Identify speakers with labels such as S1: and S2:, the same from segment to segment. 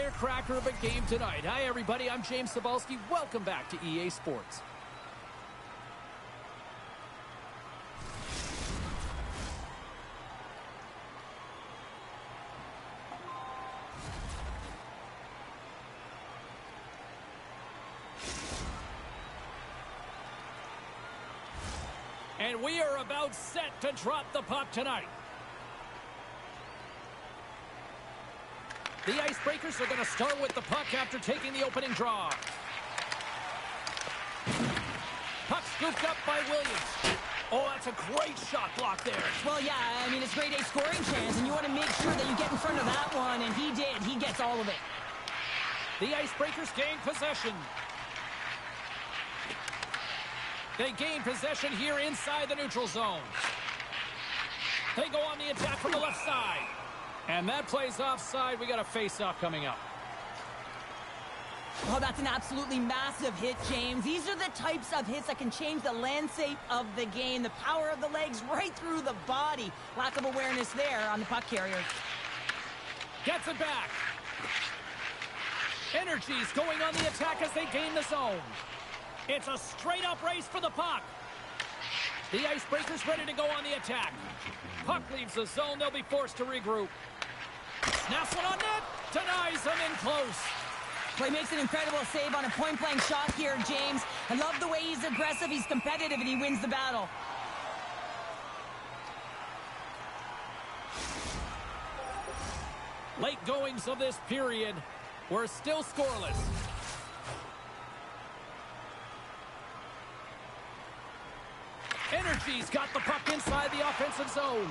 S1: firecracker of a game tonight. Hi, everybody. I'm James Cebulski. Welcome back to EA Sports. And we are about set to drop the puck tonight. The Icebreakers are going to start with the puck after taking the opening draw. Puck scooped up by Williams. Oh, that's a great shot block there.
S2: Well, yeah, I mean, it's grade A scoring chance, and you want to make sure that you get in front of that one, and he did. He gets all of it.
S1: The Icebreakers gain possession. They gain possession here inside the neutral zone. They go on the attack from the left side. And that plays offside. We got a face-off coming up.
S2: Oh, that's an absolutely massive hit, James. These are the types of hits that can change the landscape of the game. The power of the legs right through the body. Lack of awareness there on the puck carrier.
S1: Gets it back. Energy's going on the attack as they gain the zone. It's a straight-up race for the puck. The Icebreakers ready to go on the attack. Puck leaves the zone. They'll be forced to regroup. Snaps one on net. Denies them in close.
S2: Well, he makes an incredible save on a point-blank shot here, James. I love the way he's aggressive, he's competitive, and he wins the battle.
S1: Late goings of this period. We're still scoreless. Energy's got the puck inside the offensive zone.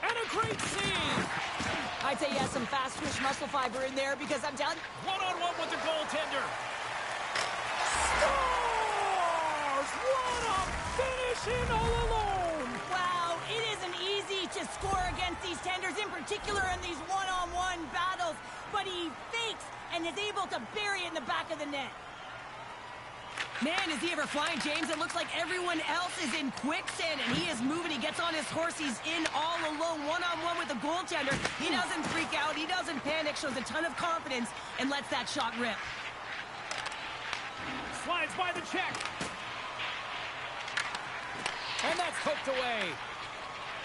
S1: And a great save.
S2: I'd say he has some fast twitch muscle fiber in there because I'm telling you.
S1: One-on-one with the goaltender. Scores! What a finish in all alone.
S2: Wow, it isn't easy to score against these tenders, in particular in these one-on-one battles. But he fakes and is able to bury it in the back of the net. Man, is he ever flying, James? It looks like everyone else is in quicksand, and he is moving. He gets on his horse. He's in all alone, one-on-one with the goaltender. He doesn't freak out. He doesn't panic, shows a ton of confidence, and lets that shot rip.
S1: Slides by the check. And that's hooked away.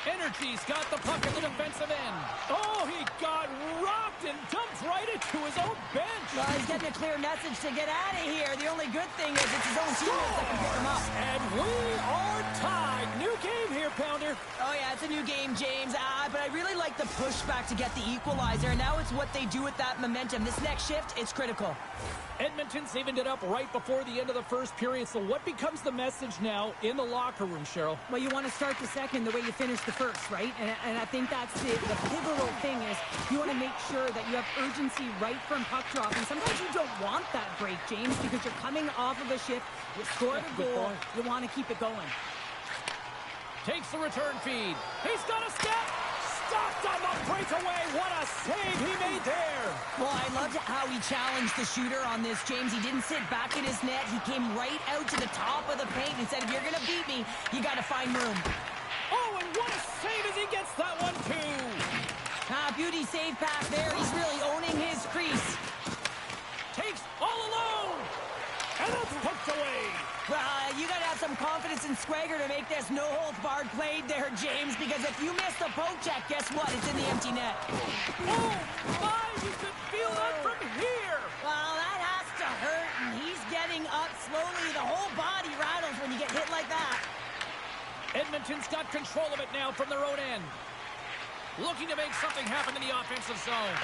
S1: Energy's got the puck in the defensive end. Oh, he got rocked and dumped right into his own bench.
S2: Well, he's getting a clear message to get out of here. The only good thing is it's his own teammates that can pick him up.
S1: And we are tied. New game here, Pounder.
S2: Oh, yeah, it's a new game, James. But I really like the pushback to get the equalizer. And now it's what they do with that momentum. This next shift, it's critical.
S1: Edmonton's evened it up right before the end of the first period. So what becomes the message now in the locker room, Cheryl?
S2: Well, you want to start the second the way you finish the first, right? And I think that's the pivotal thing is you want to make sure that you have urgency right from puck drop. And sometimes you don't want that break, James, because you're coming off of a shift. You score the goal. You want to keep it going.
S1: Takes the return feed. He's got a step. Stopped on the breakaway. What a save he made there.
S2: Well, I loved how he challenged the shooter on this, James. He didn't sit back in his net. He came right out to the top of the paint and said, if you're going to beat me, you got to find room.
S1: Oh, and what a save as he gets that one, too.
S2: Beauty save pass there. He's really owning his crease.
S1: Takes all alone. And that's hooked away.
S2: Well, you got to have some confidence and swagger to make this no-holds-barred played there, James, because if you miss the poke check, guess what? It's in the empty net.
S1: Oh, my, you could feel that from here.
S2: Well, that has to hurt, and he's getting up slowly. The whole body rattles when you get hit like that.
S1: Edmonton's got control of it now from their own end. Looking to make something happen in the offensive zone.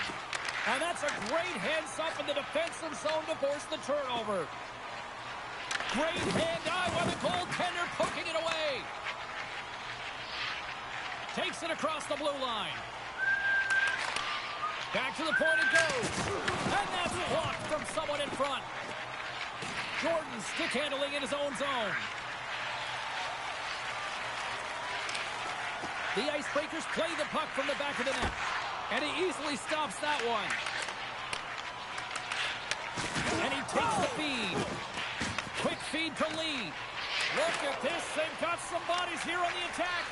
S1: And that's a great heads-up in the defensive zone to force the turnover. Great hand-eye by the goaltender, poking it away. Takes it across the blue line. Back to the point it goes. And that's blocked from someone in front. Jordan stick handling in his own zone. The Icebreakers play the puck from the back of the net. And he easily stops that one. And he takes the feed. Quick feed to Lee. Look at this. They've got some bodies here on the attack.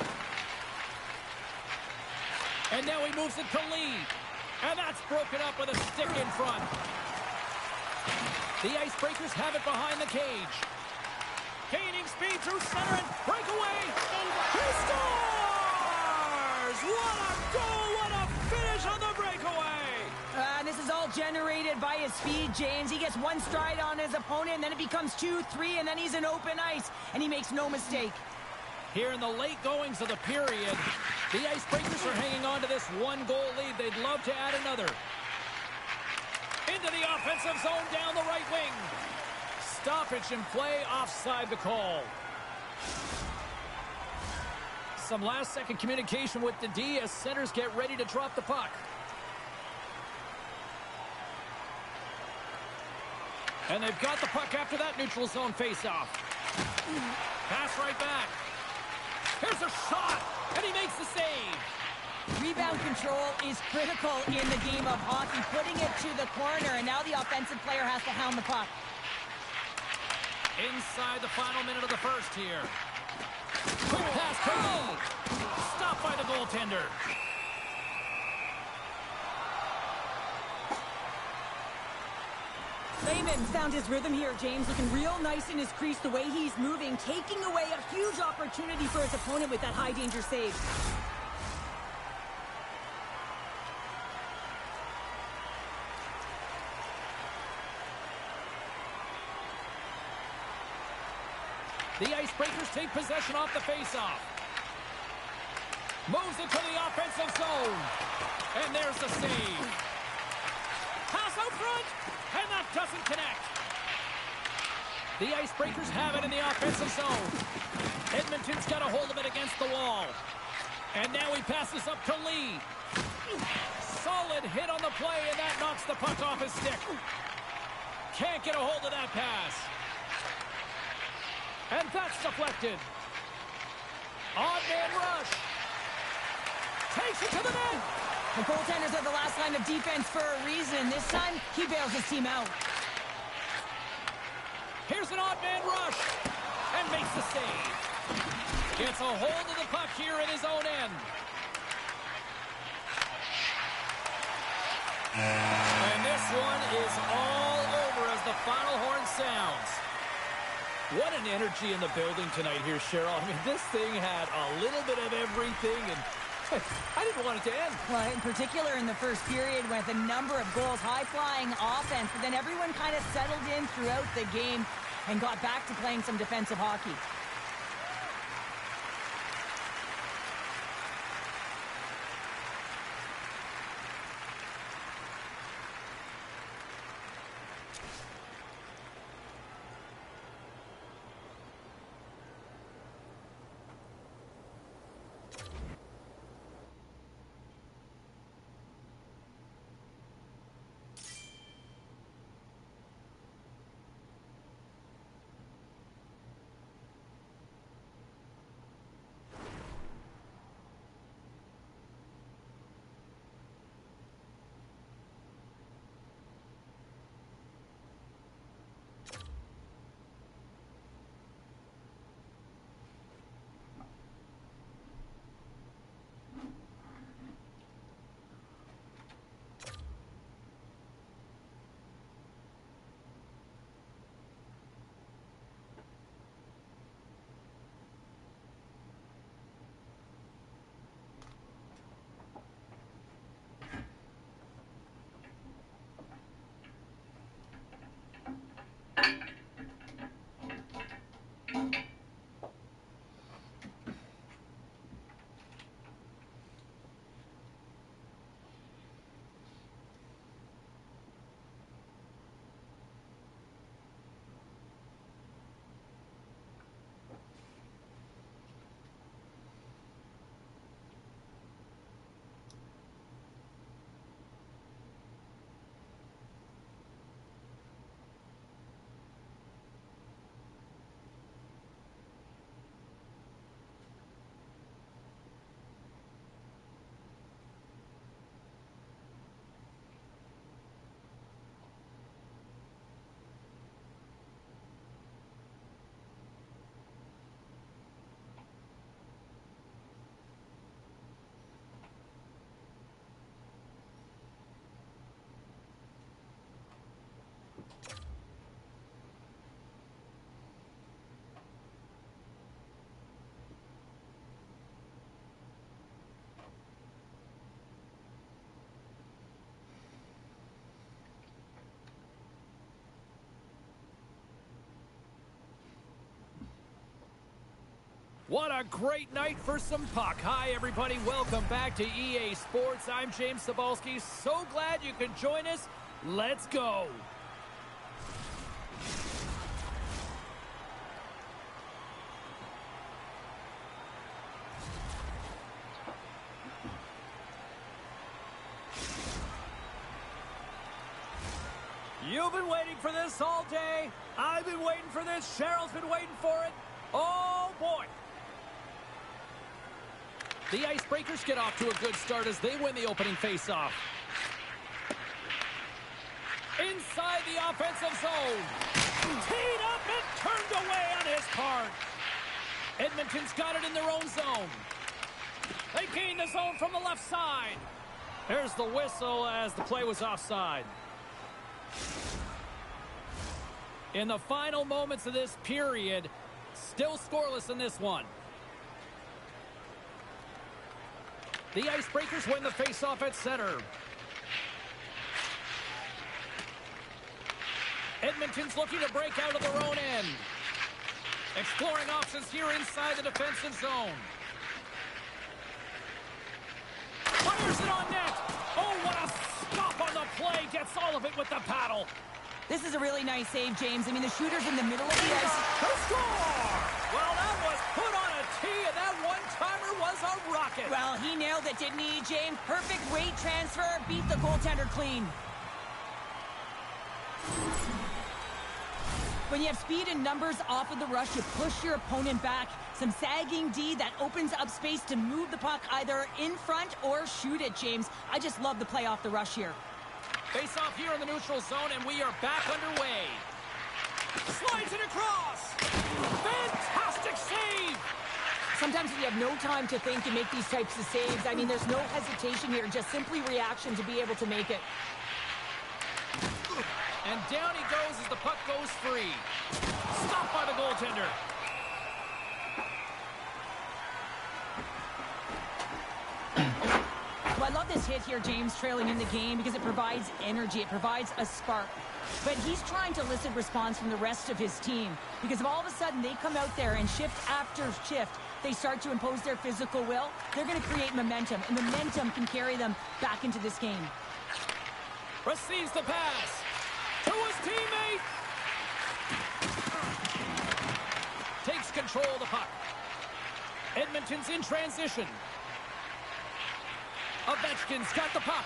S1: And now he moves it to Lee. And that's broken up with a stick in front. The Icebreakers have it behind the cage. Gaining speed through center and breakaway. He scores! What a goal! What a finish on the breakaway!
S2: This is all generated by his speed, James. He gets one stride on his opponent, and then it becomes 2, 3, and then he's in open ice, and he makes no mistake.
S1: Here in the late goings of the period, the Icebreakers are hanging on to this one-goal lead. They'd love to add another. Into the offensive zone down the right wing. Stoppage in play, offside the call. Some last-second communication with the D as centers get ready to drop the puck. And they've got the puck after that neutral zone face-off. Pass right back. Here's a shot, and he makes the save.
S2: Rebound control is critical in the game of hockey, putting it to the corner, and now the offensive player has to hound the puck.
S1: Inside the final minute of the first here. Quick pass to Lee. Stopped by the goaltender.
S2: Lehman found his rhythm here, James, looking real nice in his crease the way he's moving, taking away a huge opportunity for his opponent with that high-danger save.
S1: The Icebreakers take possession off the faceoff. Moves it to the offensive zone. And there's the save. Pass out front. And that doesn't connect. The Icebreakers have it in the offensive zone. Edmonton's got a hold of it against the wall. And now he passes up to Lee. Solid hit on the play, and that knocks the puck off his stick. Can't get a hold of that pass. And that's deflected. Odd man rush. Takes it to the net.
S2: The goaltenders are the last line of defense for a reason. This time, he bails his team out.
S1: Here's an odd man rush. And makes the save. Gets a hold of the puck here in his own end. And this one is all over as the final horn sounds. What an energy in the building tonight here, Cheryl. I mean, this thing had a little bit of everything, and I didn't want it to end.
S2: Well, in particular in the first period with a number of goals, high-flying offense, but then everyone kind of settled in throughout the game and got back to playing some defensive hockey.
S1: What a great night for some puck. Hi, everybody. Welcome back to EA Sports. I'm James Cebulski. So glad you could join us. Let's go. You've been waiting for this all day. I've been waiting for this. Cheryl's been waiting for it. Oh, boy. The Icebreakers get off to a good start as they win the opening faceoff. Inside the offensive zone. Teed up and turned away on his part. Edmonton's got it in their own zone. They gain the zone from the left side. There's the whistle as the play was offside. In the final moments of this period, still scoreless in this one. The Icebreakers win the faceoff at center. Edmonton's looking to break out of their own end. Exploring options here inside the defensive zone. Fires it on net. Oh, what a stop on the play. Gets all of it with the paddle.
S2: This is a really nice save, James. I mean, the shooter's in the middle of the ice.
S1: To score! Well, that was put on a tee, and that one-timer was a rocket.
S2: Well, he nailed it, didn't he, James? Perfect weight transfer. Beat the goaltender clean. When you have speed and numbers off of the rush, you push your opponent back. Some sagging D that opens up space to move the puck either in front or shoot it, James. I just love the play off the rush here.
S1: Face off here in the neutral zone, and we are back underway. Slides it across. Fantastic save.
S2: Sometimes when you have no time to think and make these types of saves, I mean, there's no hesitation here, just simply reaction to be able to make it.
S1: And down he goes as the puck goes free. Stopped by the goaltender.
S2: Well, I love this hit here, James, trailing in the game because it provides energy. It provides a spark. But he's trying to elicit response from the rest of his team because if all of a sudden they come out there and shift after shift, they start to impose their physical will, they're going to create momentum, and momentum can carry them back into this game.
S1: Receives the pass to his teammate. Takes control of the puck. Edmonton's in transition. Ovechkin's got the puck.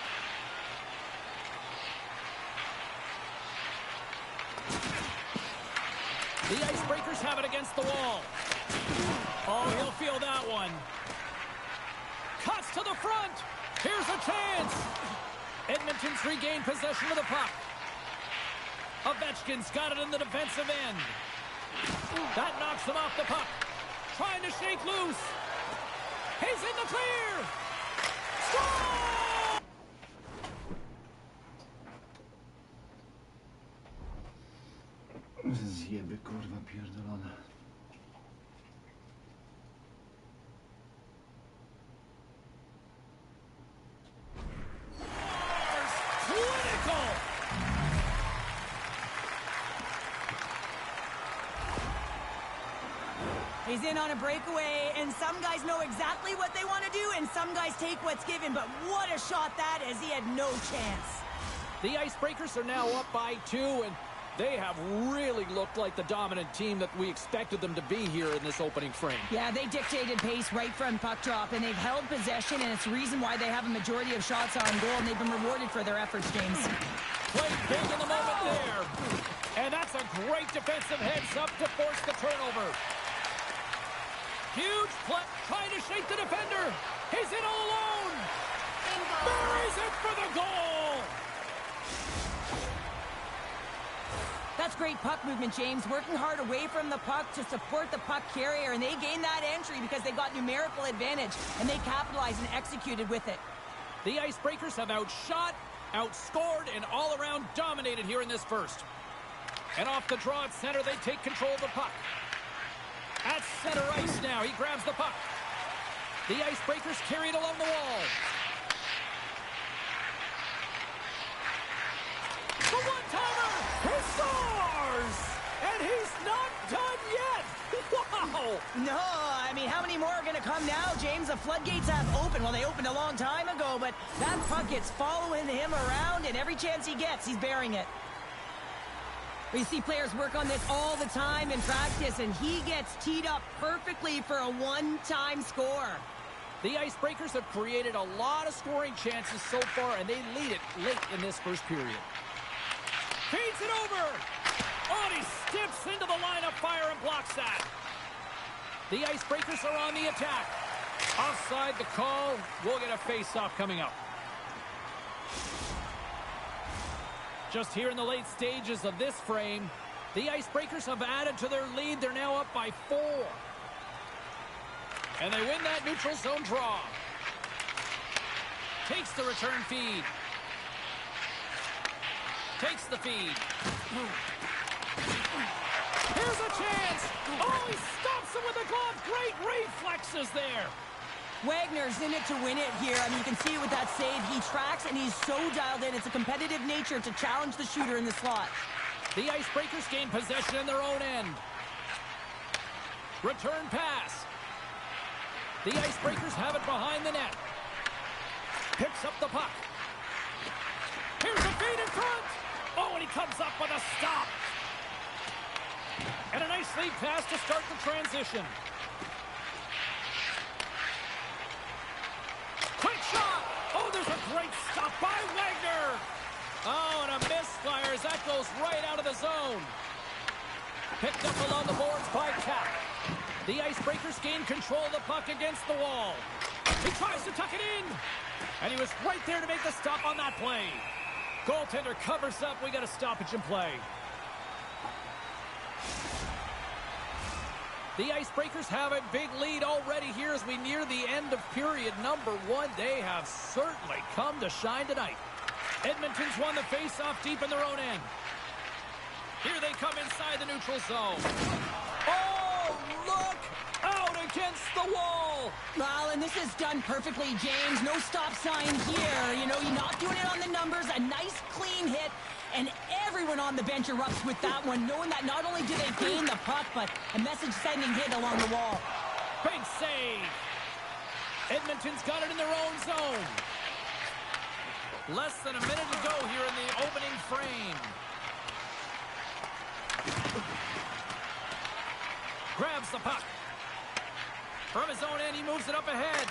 S1: The Icebreakers have it against the wall. Oh, he'll feel that one. Cuts to the front. Here's a chance. Edmonton's regained possession of the puck. Ovechkin's got it in the defensive end. That knocks him off the puck. Trying to shake loose. He's in the clear. Score!
S3: Zjeby, kurwa, pierdolone.
S1: Clinical!
S2: He's in on a breakaway, and some guys know exactly what they want to do, and some guys take what's given, but what a shot that is. He had no chance.
S1: The Icebreakers are now up by 2, and they have really looked like the dominant team that we expected them to be here in this opening frame.
S2: Yeah, they dictated pace right from puck drop, and they've held possession, and it's the reason why they have a majority of shots on goal, and they've been rewarded for their efforts, James.
S1: Played big in the moment there. And that's a great defensive heads-up to force the turnover. Huge play, trying to shake the defender. He's in all alone. Buries it for the goal.
S2: That's great puck movement, James. Working hard away from the puck to support the puck carrier, and they gained that entry because they got numerical advantage, and they capitalized and executed with it.
S1: The Icebreakers have outshot, outscored, and all around dominated here in this first. And off the draw at center, they take control of the puck. At center ice now, he grabs the puck. The Icebreakers carry it along the wall. The one-timer! He scores! And he's not done yet! Wow!
S2: No, I mean, how come now, James. The floodgates have opened. Well, they opened a long time ago, but that puck is following him around, and every chance he gets, he's burying it. We see players work on this all the time in practice, and he gets teed up perfectly for a one-time score.
S1: The Icebreakers have created a lot of scoring chances so far, and they lead it late in this first period. Feeds it over. Oh, and he steps into the line of fire and blocks that. The Icebreakers are on the attack. Offside the call. We'll get a face-off coming up. Just here in the late stages of this frame, the Icebreakers have added to their lead. They're now up by 4. And they win that neutral zone draw. Takes the return feed. Takes the feed. Here's a chance. Oh, he stops him with a glove. Great reflexes there.
S2: Wagner's in it to win it here. I mean, you can see it with that save. He tracks, and he's so dialed in. It's a competitive nature to challenge the shooter in the slot.
S1: The Icebreakers gain possession in their own end. Return pass. The Icebreakers have it behind the net. Picks up the puck. Here's a feed in front. Oh, and he comes up with a stop. And a nice lead pass to start the transition. Quick shot. Oh, there's a great stop by Wagner. Oh, and a misfire as that goes right out of the zone. Picked up along the boards by Cap. The Icebreakers gain control of the puck against the wall. He tries to tuck it in. And he was right there to make the stop on that play. Goaltender covers up. We got a stoppage in play. The Icebreakers have a big lead already here as we near the end of period number 1. They have certainly come to shine tonight. Edmonton's won the face-off deep in their own end. Here they come inside the neutral zone. Oh, look out against the wall.
S2: Well, and this is done perfectly, James. No stop sign here. You know, you're not doing it on the numbers. A nice, clean hit. And everyone on the bench erupts with that one, knowing that not only do they gain the puck, but a message-sending hit along the wall.
S1: Big save. Edmonton's got it in their own zone. Less than a minute to go here in the opening frame. Grabs the puck. From his own end, he moves it up ahead.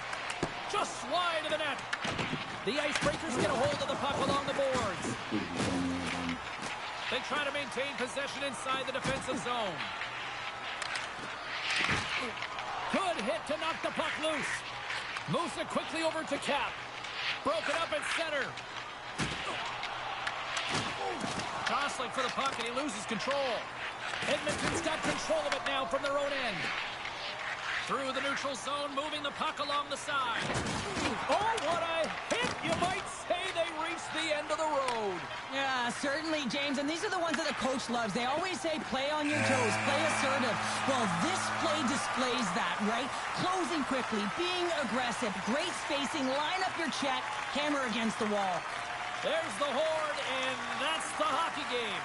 S1: Just wide of the net. The Icebreakers get a hold of the puck along the boards. They try to maintain possession inside the defensive zone. Good hit to knock the puck loose. Moves it quickly over to Cap. Broken up at center. Jostling for the puck, and he loses control. Edmonton's got control of it now from their own end. Through the neutral zone, moving the puck along the side. Oh, what a hit! You might say they reached the end of the road.
S2: Yeah, certainly, James. And these are the ones that the coach loves. They always say, play on your toes, play assertive. Well, this play displays that, right? Closing quickly, being aggressive, great spacing, line up your check, hammer against the wall.
S1: There's the horn, and that's the hockey game.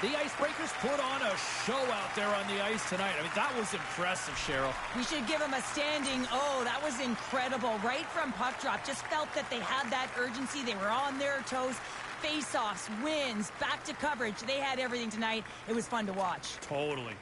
S1: The Icebreakers put on a show out there on the ice tonight. I mean, that was impressive, Cheryl.
S2: We should give them a standing O. That was incredible. Right from puck drop. Just felt that they had that urgency. They were on their toes. Face-offs, wins, back to coverage. They had everything tonight. It was fun to watch.
S1: Totally.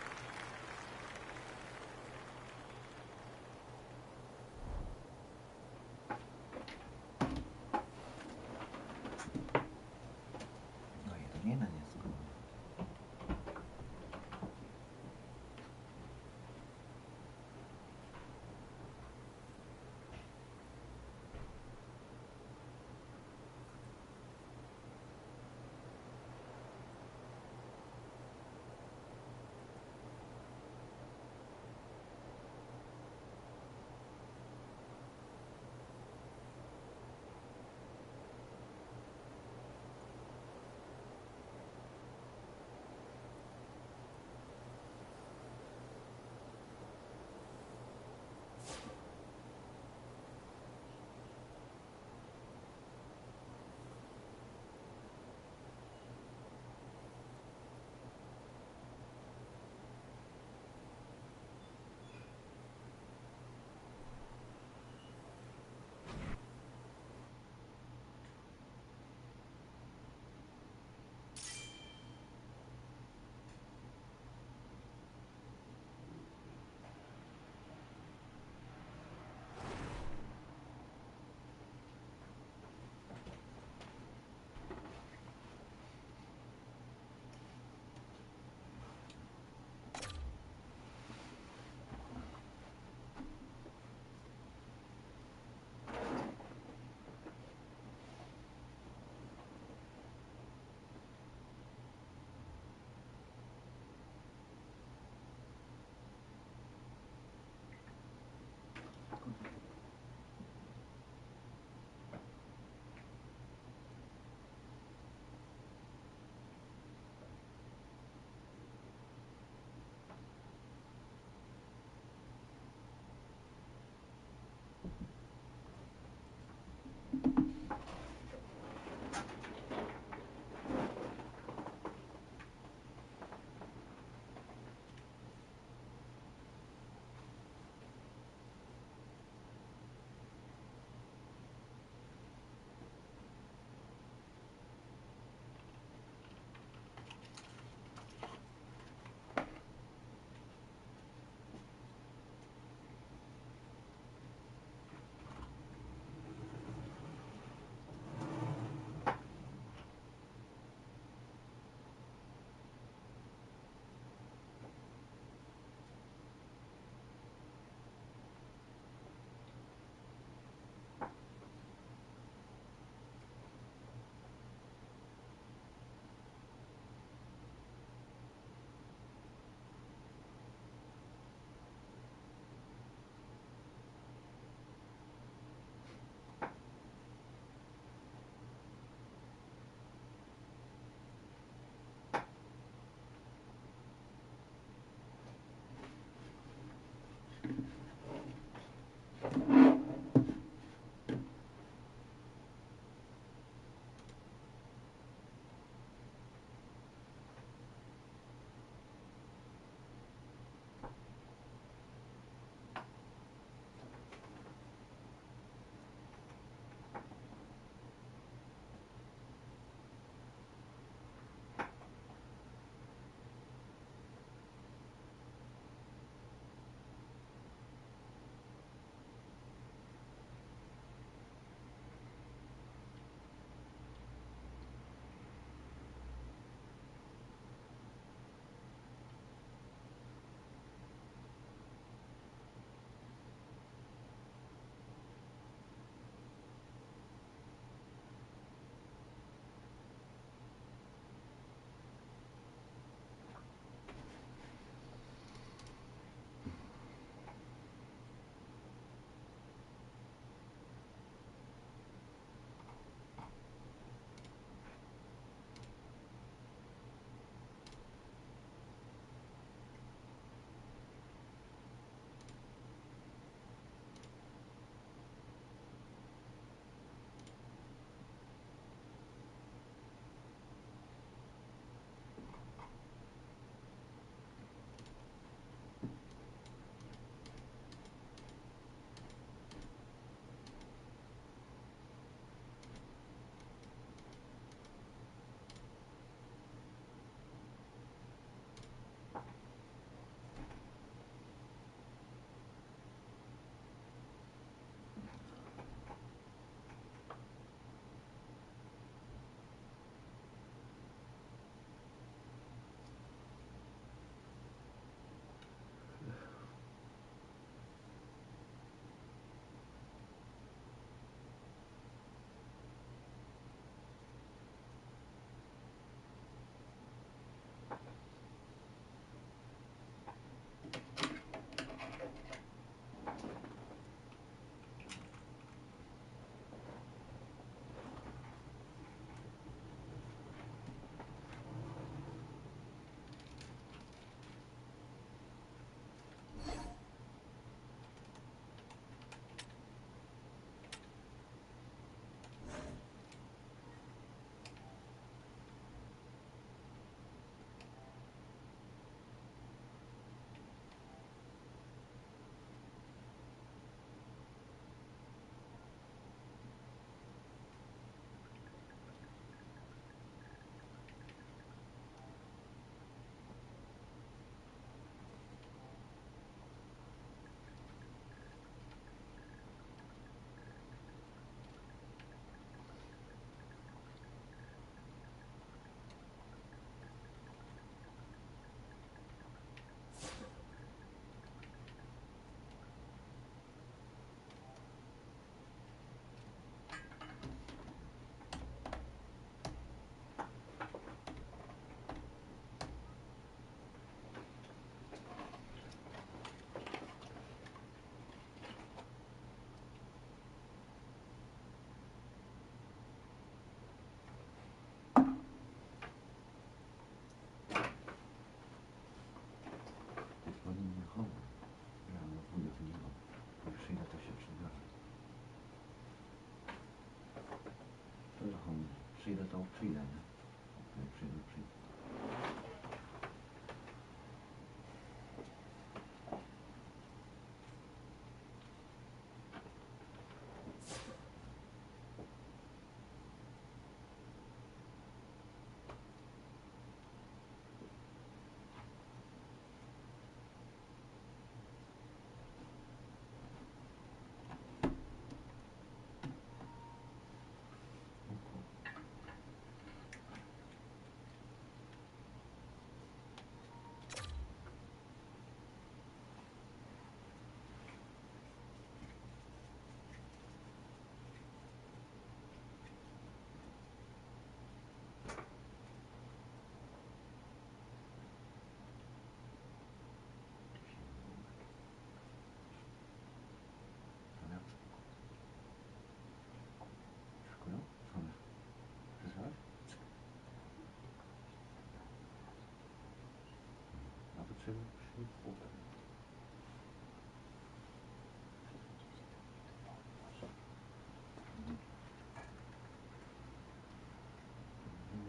S3: przyjdę, to przyjdę, nie? Jak przyjdę.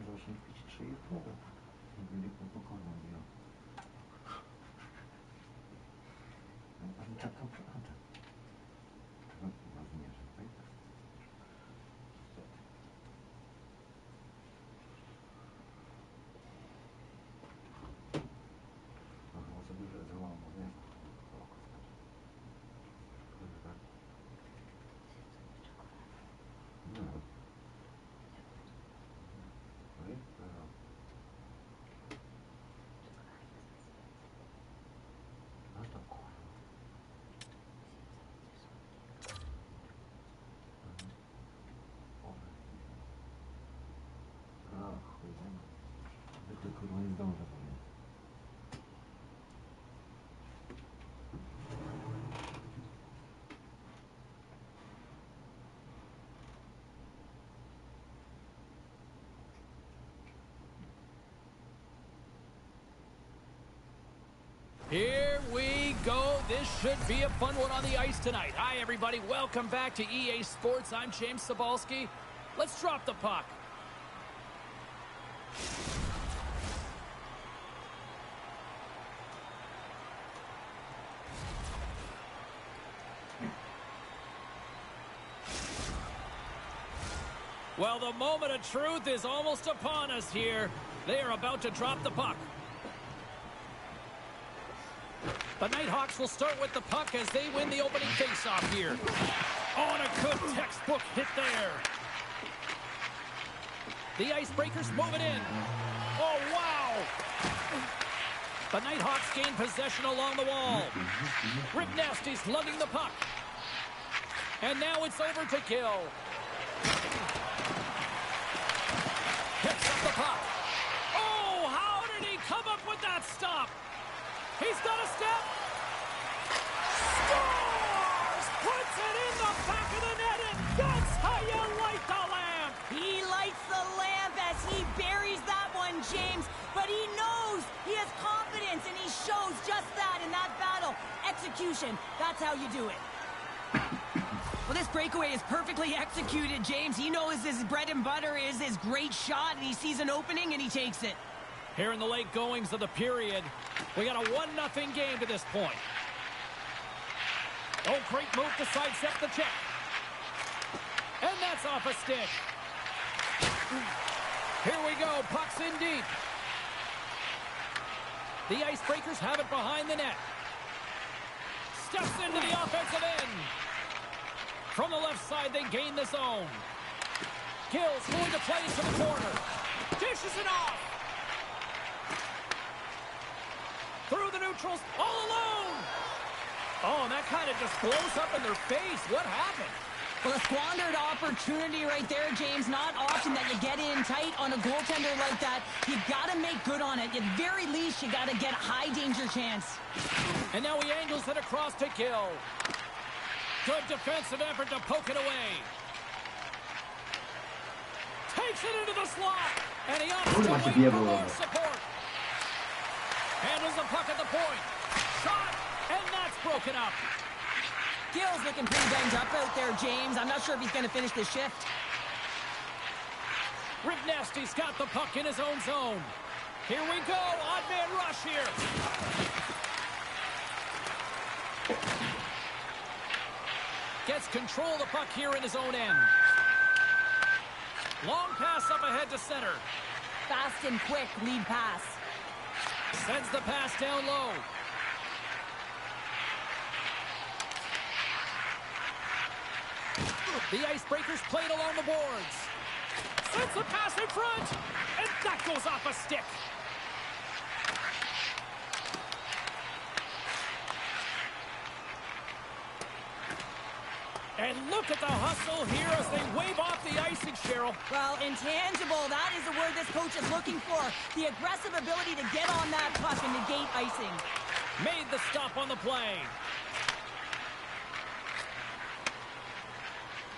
S3: Proszę pić 3,5. Będzie pokoju, ja. Ale taka prawda. Tego chyba zmierzę, tak? Aha, za dużo załamał, nie? No. Kurwa nie zdążę powiem.
S1: Here we go. This should be a fun one on the ice tonight. Hi, everybody. Welcome back to EA Sports. I'm James Cybulski. Let's drop the puck. Well, the moment of truth is almost upon us here. They are about to drop the puck. The Nighthawks will start with the puck as they win the opening faceoff here. Oh, and a good textbook hit there. The Icebreakers move it in. Oh, wow! The Nighthawks gain possession along the wall. Rip Nasty's lugging the puck. And now it's over to Gill. Picks up the puck. Oh, how did he come up with that stop? He's got a step. Scores! Puts it in the back of the net, and that's how you light the lamp.
S2: He lights the lamp as he buries that one, James. But he knows he has confidence, and he shows just that in that battle. Execution, that's how you do it. Well, this breakaway is perfectly executed, James. He knows his bread and butter is his great shot, and he sees an opening, and he takes it.
S1: Here in the late goings of the period, we got a 1-0 game to this point. Oh, great move to sidestep the check. And that's off a stick. Here we go, puck's in deep. The Icebreakers have it behind the net. Steps into the offensive end. From the left side, they gain the zone. Gill's going to play to the corner. Dishes it off. Through the neutrals, all alone. Oh, and that kind of just blows up in their face. What happened?
S2: Well, a squandered opportunity right there, James. Not often that you get in tight on a goaltender like that. You got to make good on it. At very least, you got to get a high-danger chance.
S1: And now he angles it across to Gill. Good defensive effort to poke it away. Takes it into the slot. And he opts to wait for more support. Handles the puck at the point. Shot. And that's broken up.
S2: Gill's looking pretty banged up out there, James. I'm not sure if he's going to finish the shift.
S1: Rick Nasty's got the puck in his own zone. Here we go. Odd man rush here. Gets control of the puck here in his own end. Long pass up ahead to center.
S2: Fast and quick lead pass.
S1: Sends the pass down low. The Icebreakers played along the boards. Sends the pass in front. And that goes off a stick. And look at the hustle here as they wave off the icing, Cheryl.
S2: Well, intangible, that is the word this coach is looking for. The aggressive ability to get on that puck and negate icing.
S1: Made the stop on the play.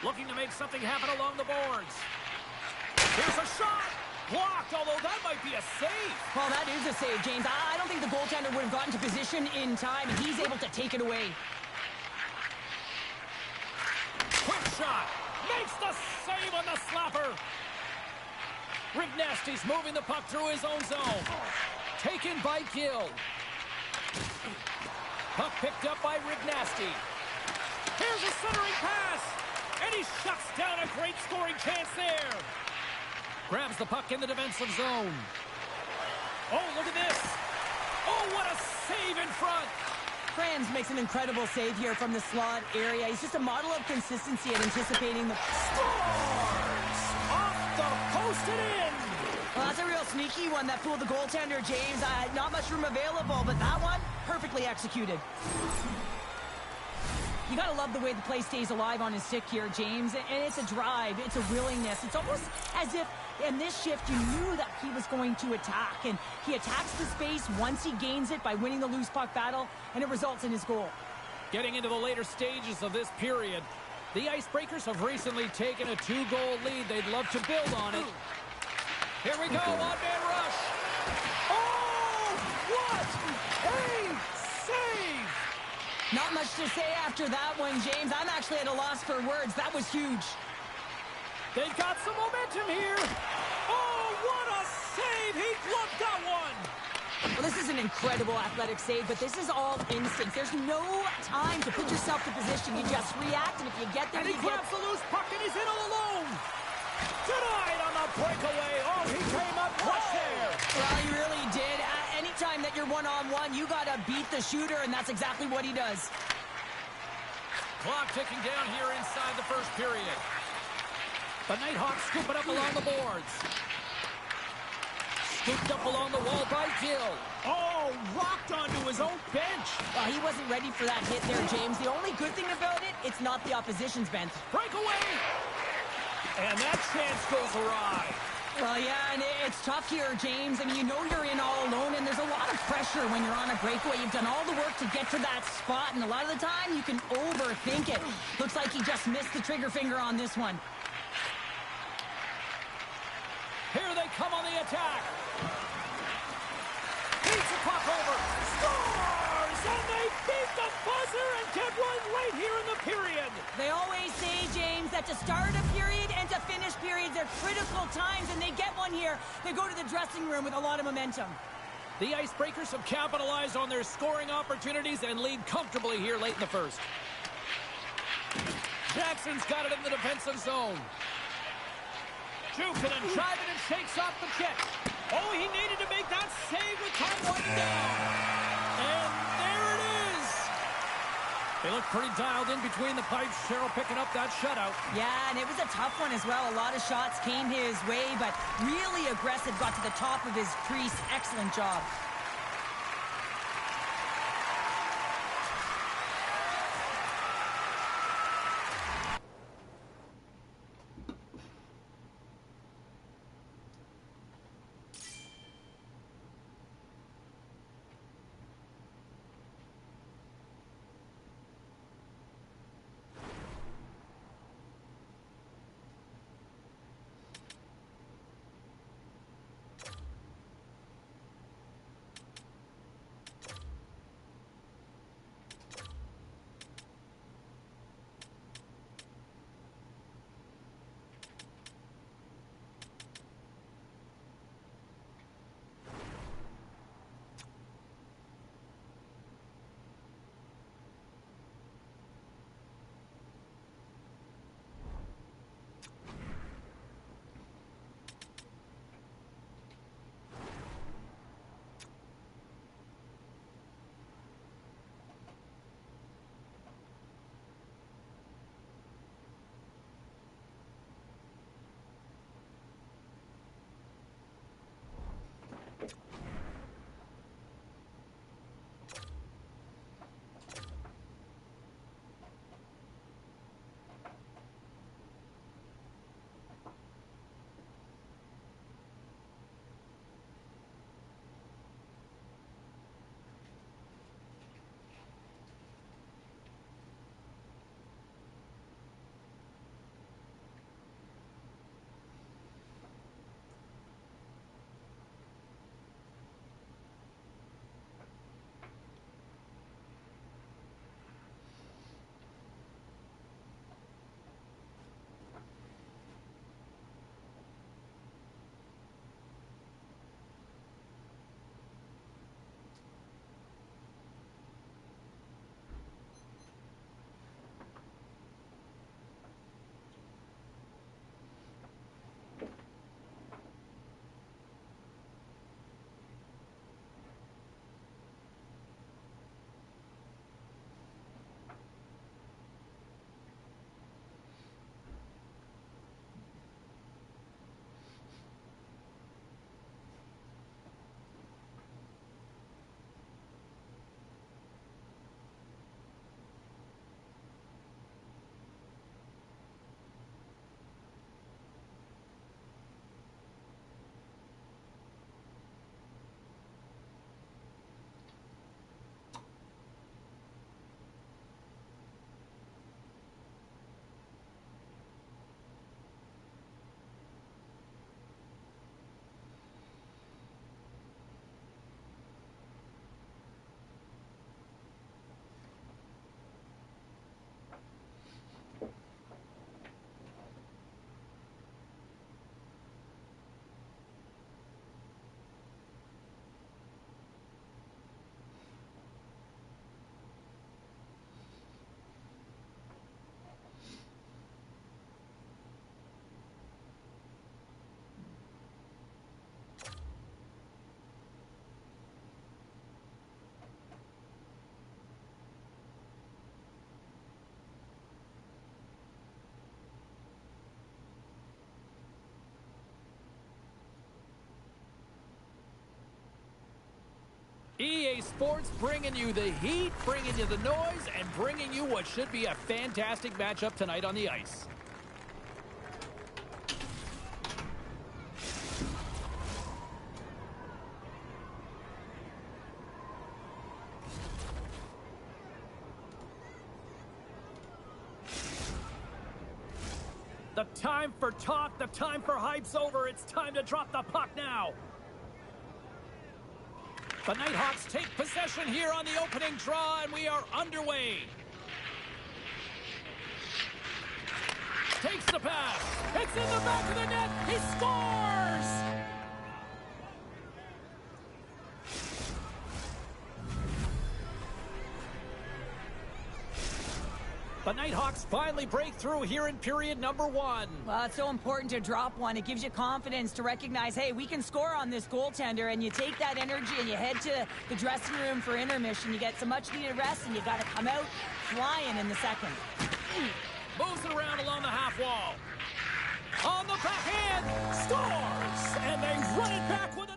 S1: Looking to make something happen along the boards. Here's a shot. Blocked, although that might be a save.
S2: Well, that is a save, James. I don't think the goaltender would have gotten to position in time, and he's able to take it away.
S1: Quick shot. Makes the save on the slapper. Rick Nasty's moving the puck through his own zone. Taken by Gill. Puck picked up by Rick Nasty. Here's a centering pass. And he shuts down a great scoring chance there. Grabs the puck in the defensive zone. Oh, look at this. Oh, what a save in front.
S2: Franz makes an incredible save here from the slot area. He's just a model of consistency at anticipating the...
S1: Scores! Off the post and in.
S2: Well, that's a real sneaky one that fooled the goaltender, James. Not much room available, but that one, perfectly executed. You gotta love the way the play stays alive on his stick here, James. And it's a drive, it's a willingness. It's almost as if in this shift you knew that he was going to attack. And he attacks the space once he gains it by winning the loose puck battle, and it results in his goal.
S1: Getting into the later stages of this period, the Icebreakers have recently taken a 2-goal lead. They'd love to build on it. Here we go, one-man rush. Oh, what a save!
S2: Not much to say after that one, James. I'm actually at a loss for words. That was huge.
S1: They've got some momentum here. Oh, what a save! He gloved that one.
S2: Well, this is an incredible athletic save, but this is all instinct. There's no time to put yourself to position. You just react, and if you get there,
S1: and he grabs the loose puck, and he's in all alone. Denied on the breakaway. Oh, he came up clutch there.
S2: Well, he really did. Anytime that you're one-on-one, you got to beat the shooter, and that's exactly what he does.
S1: Clock ticking down here inside the first period. The Nighthawks scoop it up along the boards. Scooped up along the wall by Gill. Oh, rocked onto his own bench.
S2: Well, he wasn't ready for that hit there, James. The only good thing about it, it's not the opposition's bench.
S1: Breakaway! And that chance goes awry.
S2: Well, yeah, and it's tough here, James. I mean, you know you're in all alone, and there's a lot of pressure when you're on a breakaway. You've done all the work to get to that spot, and a lot of the time, you can overthink it. Looks like he just missed the trigger finger on this one.
S1: Here they come on the attack. Beats the puck over. Scores! And they beat the buzzer and get one late here in the period.
S2: They always say, James, that to start a period and to finish periods are critical times, and they get one here. They go to the dressing room with a lot of momentum.
S1: The Icebreakers have capitalized on their scoring opportunities and lead comfortably here late in the first. Jackson's got it in the defensive zone. Jukin and driving and shakes off the check. Oh, he needed to make that save with time winding down. And there it is. They look pretty dialed in between the pipes. Cheryl picking up that shutout.
S2: Yeah, and it was a tough one as well. A lot of shots came his way, but really aggressive, got to the top of his crease. Excellent job.
S1: EA Sports bringing you the heat, bringing you the noise, and bringing you what should be a fantastic matchup tonight on the ice. The time for talk, the time for hype's over. It's time to drop the puck now. The Nighthawks take possession here on the opening draw, and we are underway. Takes the pass. It's in the back of the net. He scores! The Nighthawks finally break through here in period number 1.
S2: Well, it's so important to drop one. It gives you confidence to recognize, hey, we can score on this goaltender, and you take that energy and you head to the dressing room for intermission. You get some much-needed rest, and you got to come out flying in the second.
S1: Moves it around along the half wall. On the backhand, scores! And they run it back with an...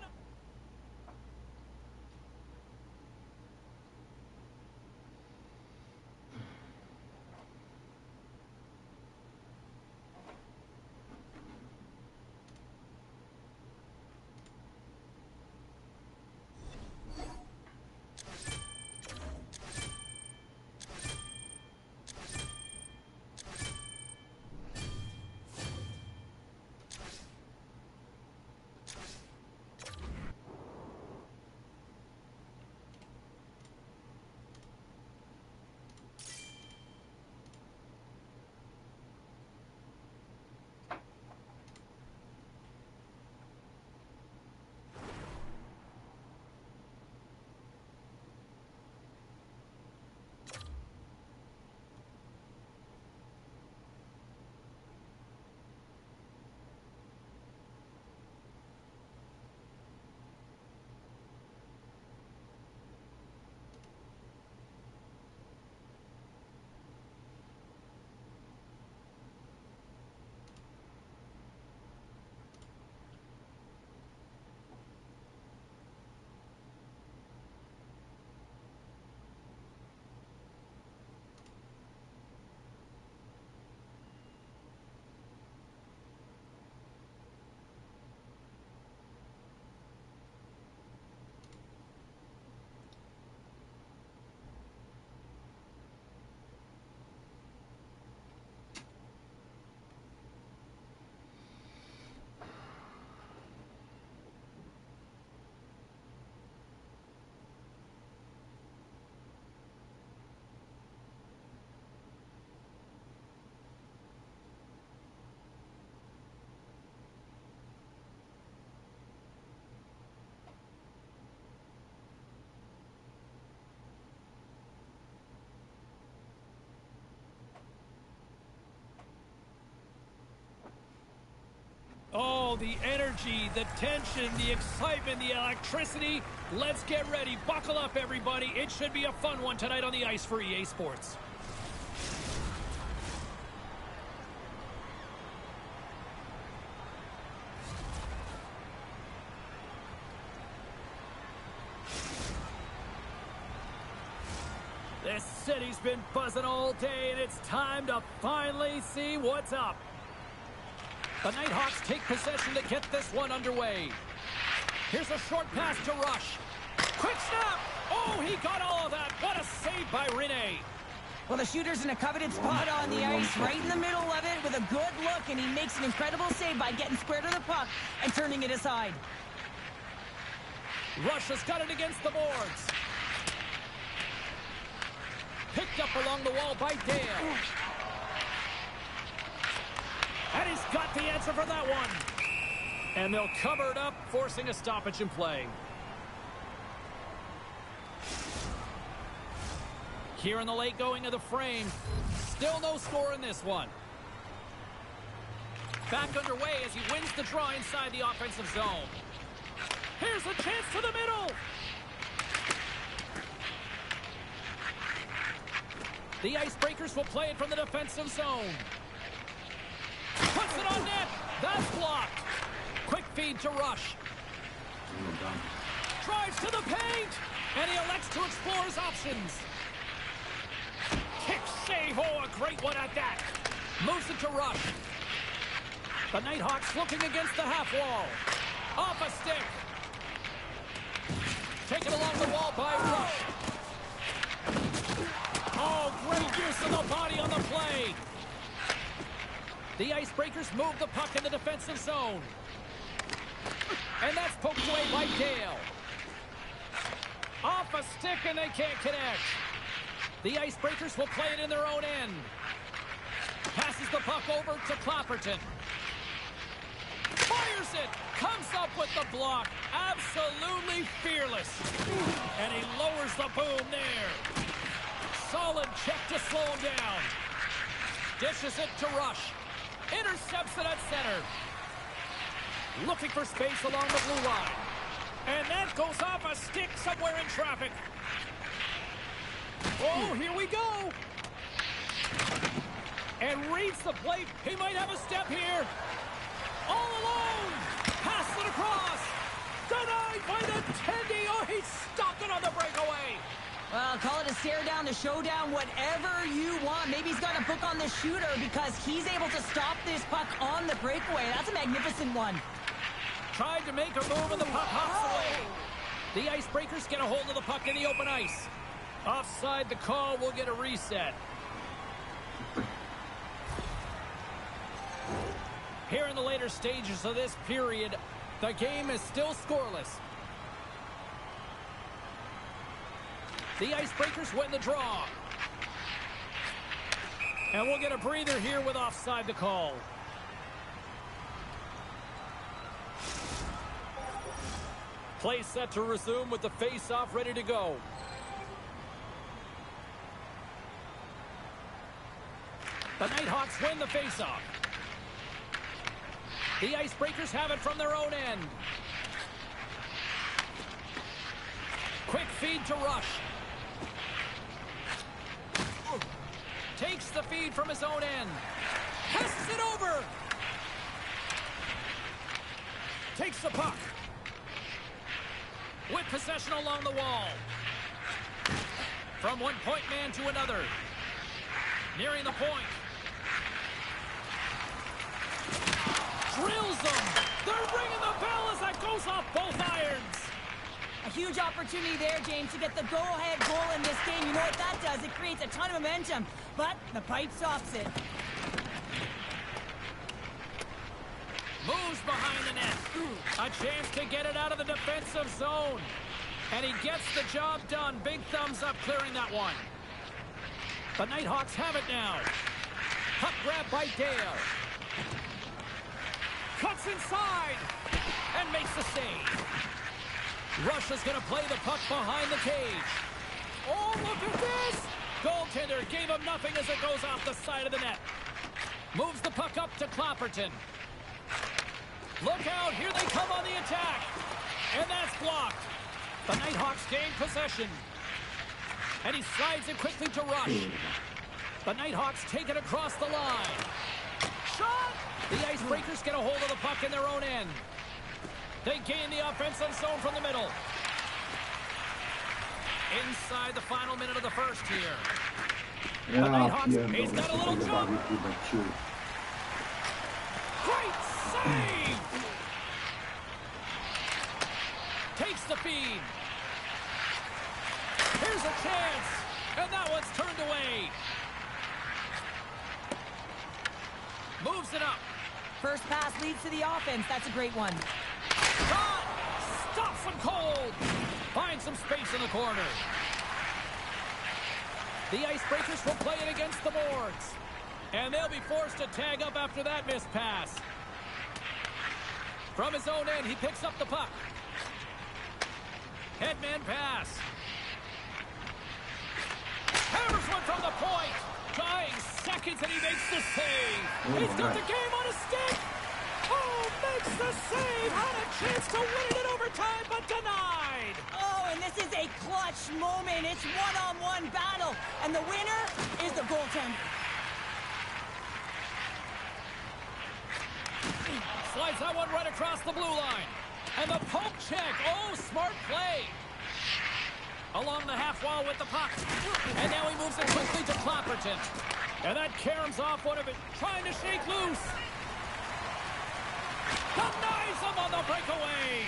S1: Oh, the energy, the tension, the excitement, the electricity. Let's get ready. Buckle up, everybody. It should be a fun one tonight on the ice for EA Sports. This city's been buzzing all day, and it's time to finally see what's up. The Nighthawks take possession to get this one underway. Here's a short pass to Rush. Quick snap! Oh, he got all of that. What a save by Rene.
S2: Well, the shooter's in a coveted spot on the ice, right in the middle of it with a good look, and he makes an incredible save by getting square to the puck and turning it aside.
S1: Rush has got it against the boards. Picked up along the wall by Dale. And he's got the answer for that one. And they'll cover it up, forcing a stoppage in play. Here in the late going of the frame. Still no score in this one. Back underway as he wins the draw inside the offensive zone. Here's a chance to the middle. The Icebreakers will play it from the defensive zone. Puts it on net. That's blocked. Quick feed to Rush. Drives to the paint. And he elects to explore his options. Kick save. Oh, a great one at that. Moves it to Rush. The Nighthawks looking against the half wall. Off a stick. Taken along the wall by Rush. Oh, great use of the body on the play. The Icebreakers move the puck in the defensive zone. And that's poked away by Dale. Off a stick, and they can't connect. The Icebreakers will play it in their own end. Passes the puck over to Clapperton. Fires it. Comes up with the block. Absolutely fearless. And he lowers the boom there. Solid check to slow him down. Dishes it to Rush. Intercepts it at center. Looking for space along the blue line. And that goes off a stick somewhere in traffic. Oh, here we go. And reads the plate. He might have a step here. All alone. Pass it across. Denied by the Tendy. Oh, he stopped it on the breakaway.
S2: Well, call it a stare down, a showdown, whatever you want. Maybe he's got a book on the shooter because he's able to stop this puck on the breakaway. That's a magnificent one.
S1: Tried to make a move and the puck hops away. The Icebreakers get a hold of the puck in the open ice. Offside the call, will get a reset. Here in the later stages of this period, the game is still scoreless. The Icebreakers win the draw. And we'll get a breather here with offside the call. Play set to resume with the face-off ready to go. The Nighthawks win the face-off. The Icebreakers have it from their own end. Quick feed to Rush. Takes the feed from his own end. Passes it over. Takes the puck. With possession along the wall. From one point man to another. Nearing the point. Drills them. They're ringing the bell as that goes off both irons.
S2: A huge opportunity there, James, to get the go-ahead goal in this game. You know what that does? It creates a ton of momentum, but the pipe stops it.
S1: Moves behind the net. A chance to get it out of the defensive zone. And he gets the job done. Big thumbs up clearing that one. The Nighthawks have it now. Puck grab by Dale. Cuts inside. And makes the save. Rush is going to play the puck behind the cage. Oh, look at this! Goaltender gave him nothing as it goes off the side of the net. Moves the puck up to Clapperton. Look out, here they come on the attack. And that's blocked. The Nighthawks gain possession. And he slides it quickly to Rush. The Nighthawks take it across the line. Shot! The Icebreakers get a hold of the puck in their own end. They gain the offensive zone from the middle. Inside the final minute of the first here. The Nighthawks, he's got a little jump. Great save! Takes the feed. Here's a chance. And that one's turned away. Moves it up.
S2: First pass leads to the offense. That's a great one.
S1: Shot! Stops him cold. Finds some space in the corner. The Icebreakers will play it against the boards. And they'll be forced to tag up after that missed pass. From his own end, he picks up the puck. Headman pass. Hammers one from the point. Dying seconds and he makes the save. He's got the game on a stick. Oh, makes the save. Had a chance to win it in overtime, but denied.
S2: Oh, and this is a clutch moment. It's one-on-one battle, and the winner is the goaltender.
S1: Slides that one right across the blue line. And the poke check. Oh, smart play. Along the half wall with the puck. And now he moves it quickly to Clapperton. And that caroms off one of it, trying to shake loose. Denies him on the breakaway.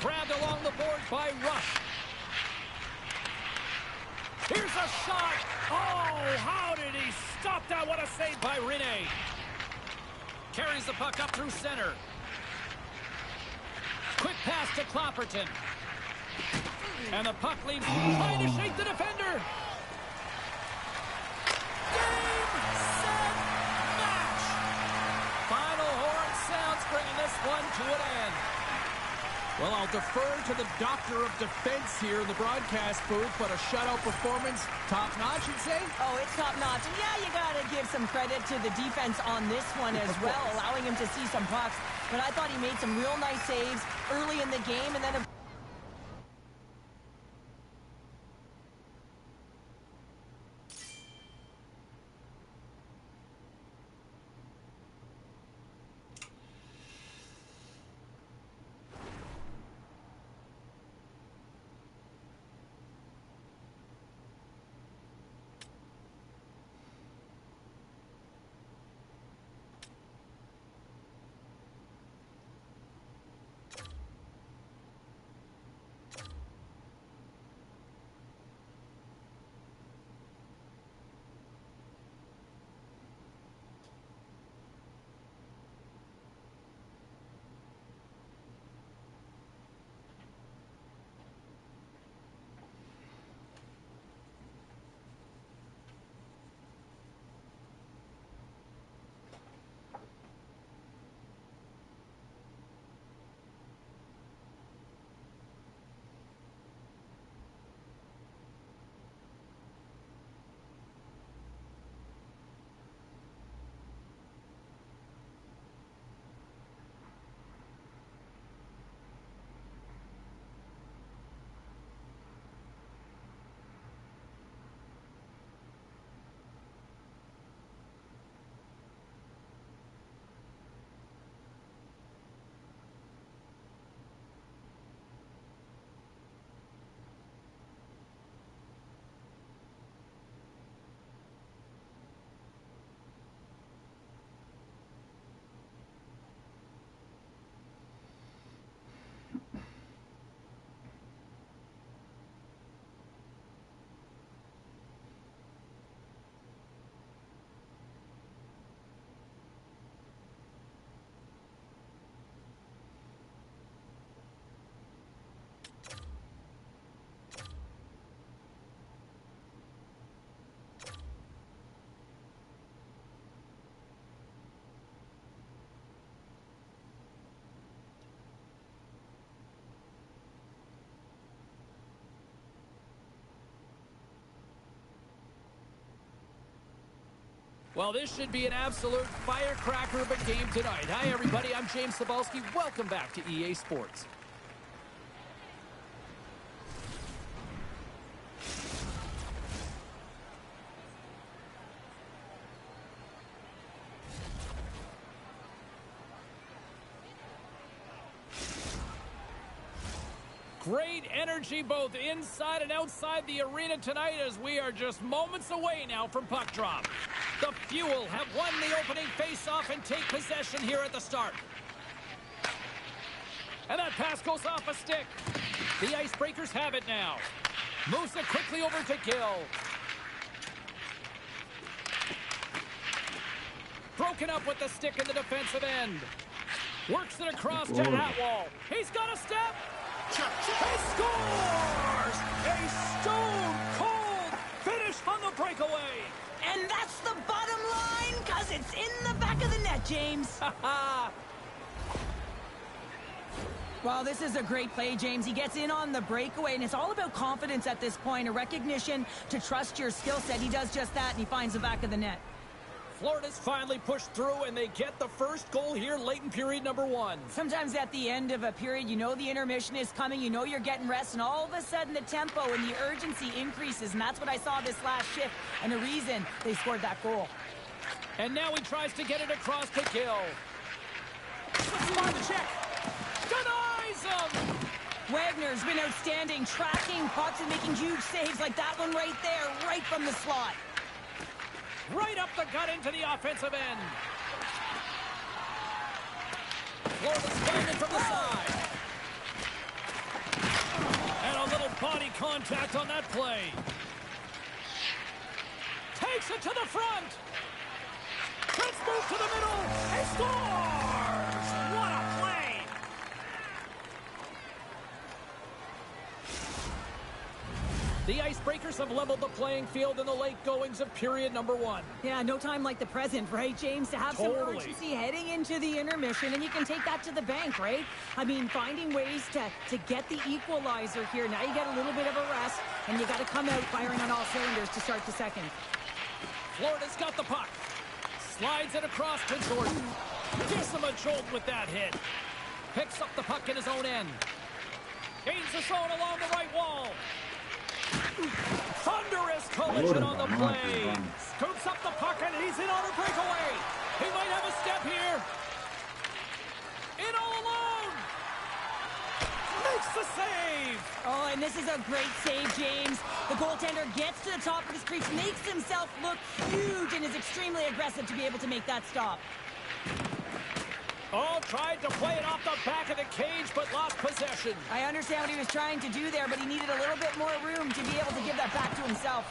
S1: Grabbed along the boards by Rush. Here's a shot. Oh, how did he stop that? What a save by Rinne. Carries the puck up through center. Quick pass to Clapperton. And the puck leaves, trying to shake the defender. Game, set, match. Final horn sounds, bringing this one to an end.
S4: Well, I'll defer to the doctor of defense here in the broadcast booth, but a shutout performance, top-notch, you'd say?
S2: Oh, it's top-notch. And yeah, you got to give some credit to the defense on this one as well, allowing him to see some pucks. But I thought he made some real nice saves early in the game, and then...
S1: Well, this should be an absolute firecracker of a game tonight. Hi, everybody. I'm James Cebulski. Welcome back to EA Sports. Great energy both inside and outside the arena tonight as we are just moments away now from puck drop. The Fuel have won the opening face-off and take possession here at the start. And that pass goes off a stick. The Icebreakers have it now. Moves it quickly over to Gill. Broken up with the stick in the defensive end. Works it across to Atwall. He's got a step. He scores! A stone-cold finish on the breakaway.
S2: And that's the bottom line, because it's in the back of the net, James. Well, this is a great play, James. He gets in on the breakaway, and it's all about confidence at this point, a recognition to trust your skill set. He does just that, and he finds the back of the net.
S1: Florida's finally pushed through, and they get the first goal here late in period number 1.
S2: Sometimes at the end of a period, you know the intermission is coming, you know you're getting rest, and all of a sudden the tempo and the urgency increases, and that's what I saw this last shift, and a reason they scored that goal.
S1: And now he tries to get it across to Gill. Spot the check. Denies him.
S2: Wagner's been outstanding, tracking pucks and making huge saves like that one right there, right from the slot.
S1: Right up the gut into the offensive end. Florida's playing it from the side. And a little body contact on that play. Takes it to the front. Let's move to the middle and scores! What a play! The Icebreakers have leveled the playing field in the late goings of period number 1.
S2: Yeah, no time like the present, right, James? To have some urgency heading into the intermission, and you can take that to the bank, right? I mean, finding ways to get the equalizer here. Now you get a little bit of a rest, and you got to come out firing on all cylinders to start the second.
S1: Florida's got the puck. Slides it across to Jordan. Gives him a jolt with that hit. Picks up the puck in his own end. Gains the zone along the right wall. Thunderous collision on the play. Scoops up the puck and he's in on a breakaway. He might have a step here. In all alone. Makes the save.
S2: Oh, and this is a great save, James. The goaltender gets to the top of his crease, makes himself look huge, and is extremely aggressive to be able to make that stop.
S1: Oh, tried to play it off the back of the cage, but lost possession.
S2: I understand what he was trying to do there, but he needed a little bit more room to be able to give that back to himself.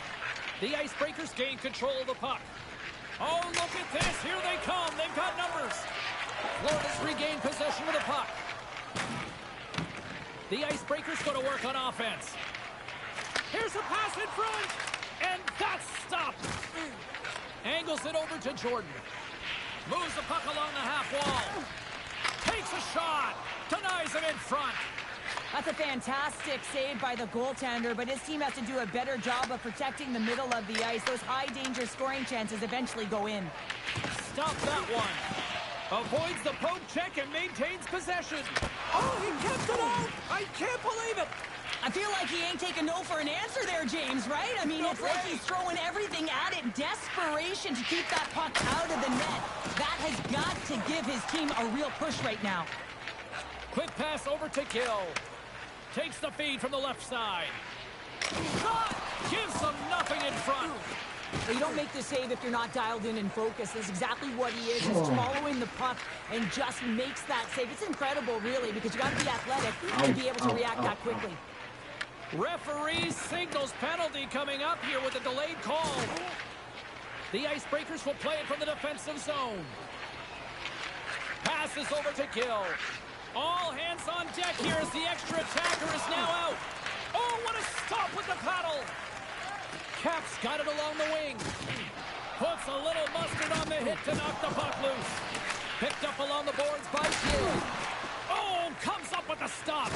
S1: The Icebreakers gain control of the puck. Oh, look at this. Here they come. They've got numbers. Florida's regained possession of the puck. The Icebreakers go to work on offense. Here's a pass in front, and that's stopped. Angles it over to Jordan. Moves the puck along the half wall. Takes a shot. Denies him in front.
S2: That's a fantastic save by the goaltender, but his team has to do a better job of protecting the middle of the ice. Those high-danger scoring chances eventually go in.
S1: Stop that one. Avoids the poke check and maintains possession. Oh, he kept it out. I can't believe it.
S2: I feel like he ain't taking no for an answer there, James, right? I mean, it's like he's throwing everything at it. Desperation to keep that puck out of the net. That has got to give his team a real push right now.
S1: Quick pass over to Gill. Takes the feed from the left side. Shot! Gives them nothing in front.
S2: Well, you don't make the save if you're not dialed in and focused. That's exactly what he is. He's following the puck and just makes that save. It's incredible, really, because you got to be athletic to be able to react that quickly.
S1: Referee signals penalty coming up here with a delayed call. The Icebreakers will play it from the defensive zone. Passes over to Gill. All hands on deck here as the extra attacker is now out. Oh, what a stop with the paddle. Cap's got it along the wing. Puts a little mustard on the hit to knock the puck loose. Picked up along the boards by Gill. Oh, comes up with a stop.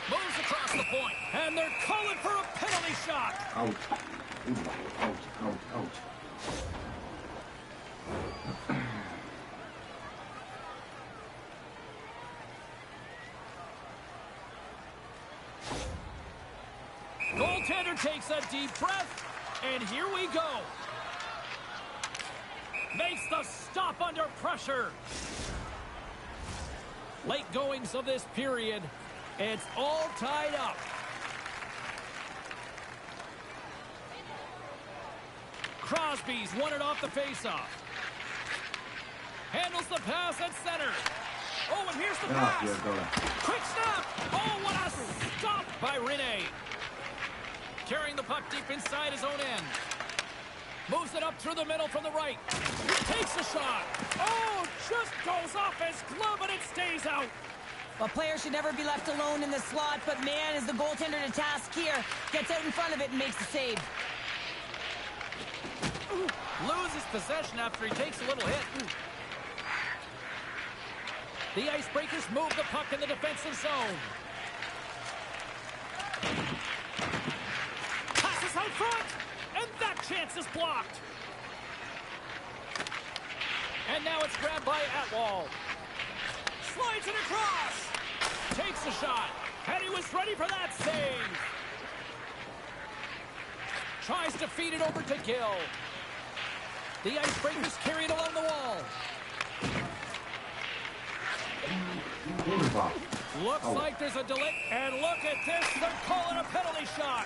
S1: Moves across the point. And they're calling for a penalty shot.
S3: Ouch. Ouch, ouch, ouch.
S1: Goaltender takes a deep breath, and here we go. Makes the stop under pressure. Late goings of this period, it's all tied up. Crosby's won it off the faceoff. Handles the pass at center. Oh, and here's the pass. Quick snap. Oh, what a stop by Rene. Carrying the puck deep inside his own end. Moves it up through the middle from the right. Takes a shot. Oh, just goes off his glove and it stays out.
S2: Well, players should never be left alone in the slot, but man, is the goaltender to task here. Gets out in front of it and makes the save.
S1: Loses possession after he takes a little hit. The Icebreakers move the puck in the defensive zone. Passes out front, and that chance is blocked. And now it's grabbed by Atwall. Slides it across. Takes a shot, and he was ready for that save. Tries to feed it over to Gill. The Icebreakers carry it along the wall.
S3: Kurwa.
S1: Looks
S3: Oh.
S1: like there's a delay. And look at this. They're calling a penalty shot.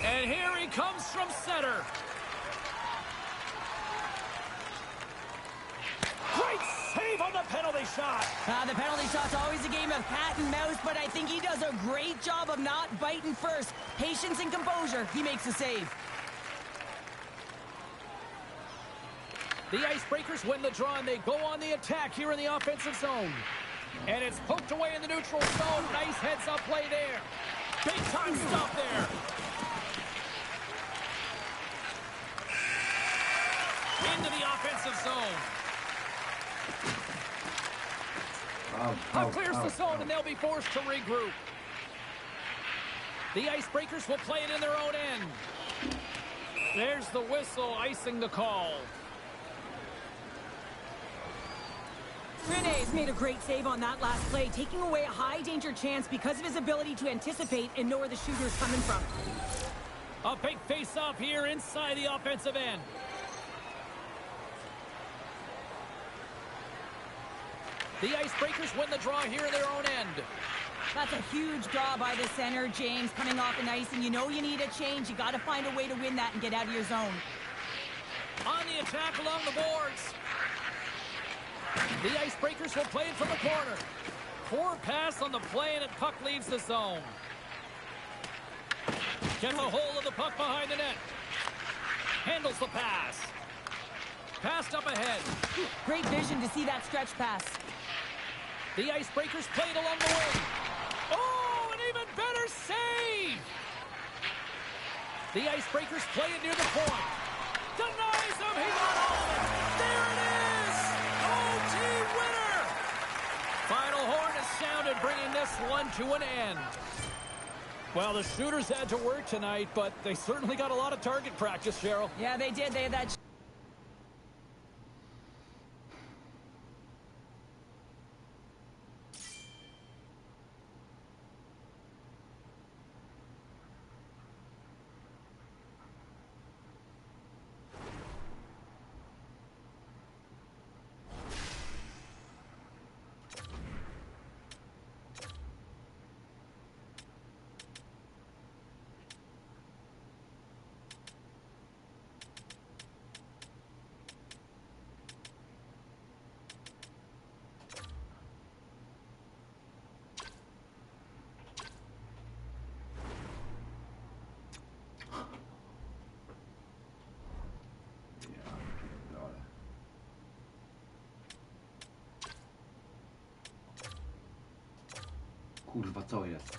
S1: And here he comes from center. Great save on the penalty shot.
S2: The penalty shot's always a game of cat and mouse, but I think he does a great job of not biting first. Patience and composure. He makes a save.
S1: The Icebreakers win the draw, and they go on the attack here in the offensive zone. And it's poked away in the neutral zone. Nice heads-up play there. Big-time stop there. Into the offensive zone. Puck clears the zone, and they'll be forced to regroup. The Icebreakers will play it in their own end. There's the whistle, icing the call.
S2: Rene's made a great save on that last play, taking away a high-danger chance because of his ability to anticipate and know where the shooter's coming from.
S1: A big face-off here inside the offensive end. The Icebreakers win the draw here in their own end.
S2: That's a huge draw by the center, James, coming off an ice, and you know you need a change. You got to find a way to win that and get out of your zone.
S1: On the attack along the boards. The Icebreakers will play it from the corner. Poor pass on the play, and the puck leaves the zone. Gets a hold of the puck behind the net. Handles the pass. Passed up ahead.
S2: Great vision to see that stretch pass.
S1: The Icebreakers played along the wing. Oh, an even better save! The Icebreakers play it near the point. Denies him, he got all of it! There it is! OT winner! Final horn is sounded, bringing this one to an end. Well, the shooters had to work tonight, but they certainly got a lot of target practice, Cheryl.
S2: Yeah, they did. They had that...
S3: Kurwa, co jest?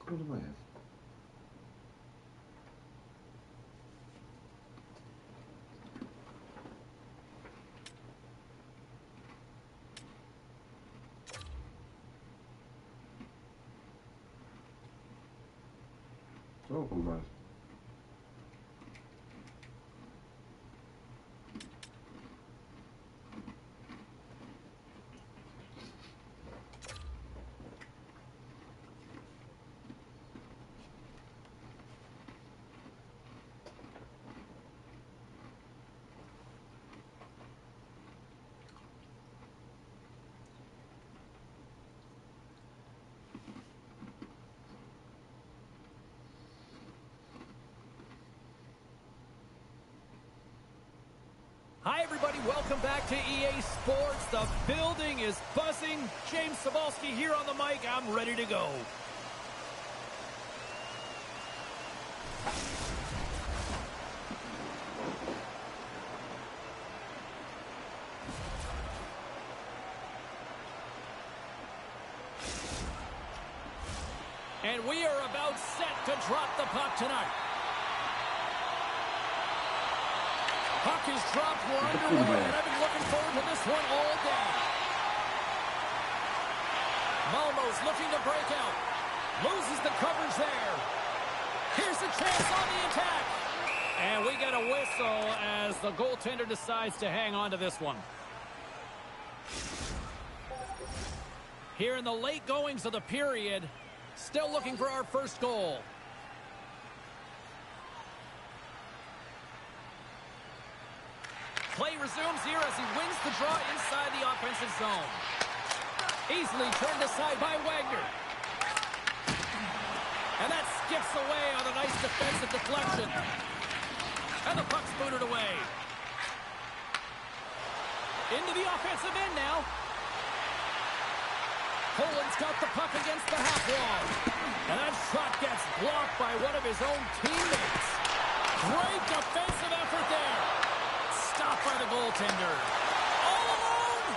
S3: Kurwa jest. Co kurwa jest?
S1: Hi, everybody. Welcome back to EA Sports. The building is buzzing. James Cebulski here on the mic. I'm ready to go. And we are about set to drop the puck tonight. Puck is dropped. We're underway, and I've been looking forward to this one all day. Malmo's looking to break out. Loses the coverage there. Here's a chance on the attack. And we get a whistle as the goaltender decides to hang on to this one. Here in the late goings of the period, still looking for our first goal. Play resumes here as he wins the draw inside the offensive zone. Easily turned aside by Wagner. And that skips away on a nice defensive deflection. And the puck's booted away. Into the offensive end now. Poland's got the puck against the half wall. And that shot gets blocked by one of his own teammates. Great defensive effort there. Stopped by the goaltender. All alone.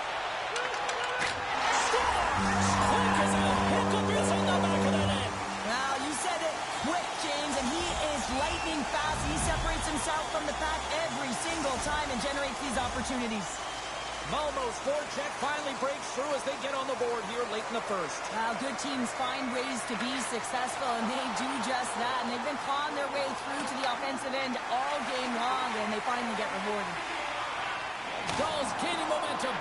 S1: Scores! Quick as a hiccup is on the back of the net.
S2: Now, you said it, quick, James, and he is lightning fast. He separates himself from the pack every single time and generates these opportunities.
S1: Malmo's forecheck finally breaks through as they get on the board here late in the first.
S2: Well, good teams find ways to be successful, and they do just that. And they've been clawing their way through to the offensive end all game long, and they finally get rewarded.
S1: Gulls gaining momentum.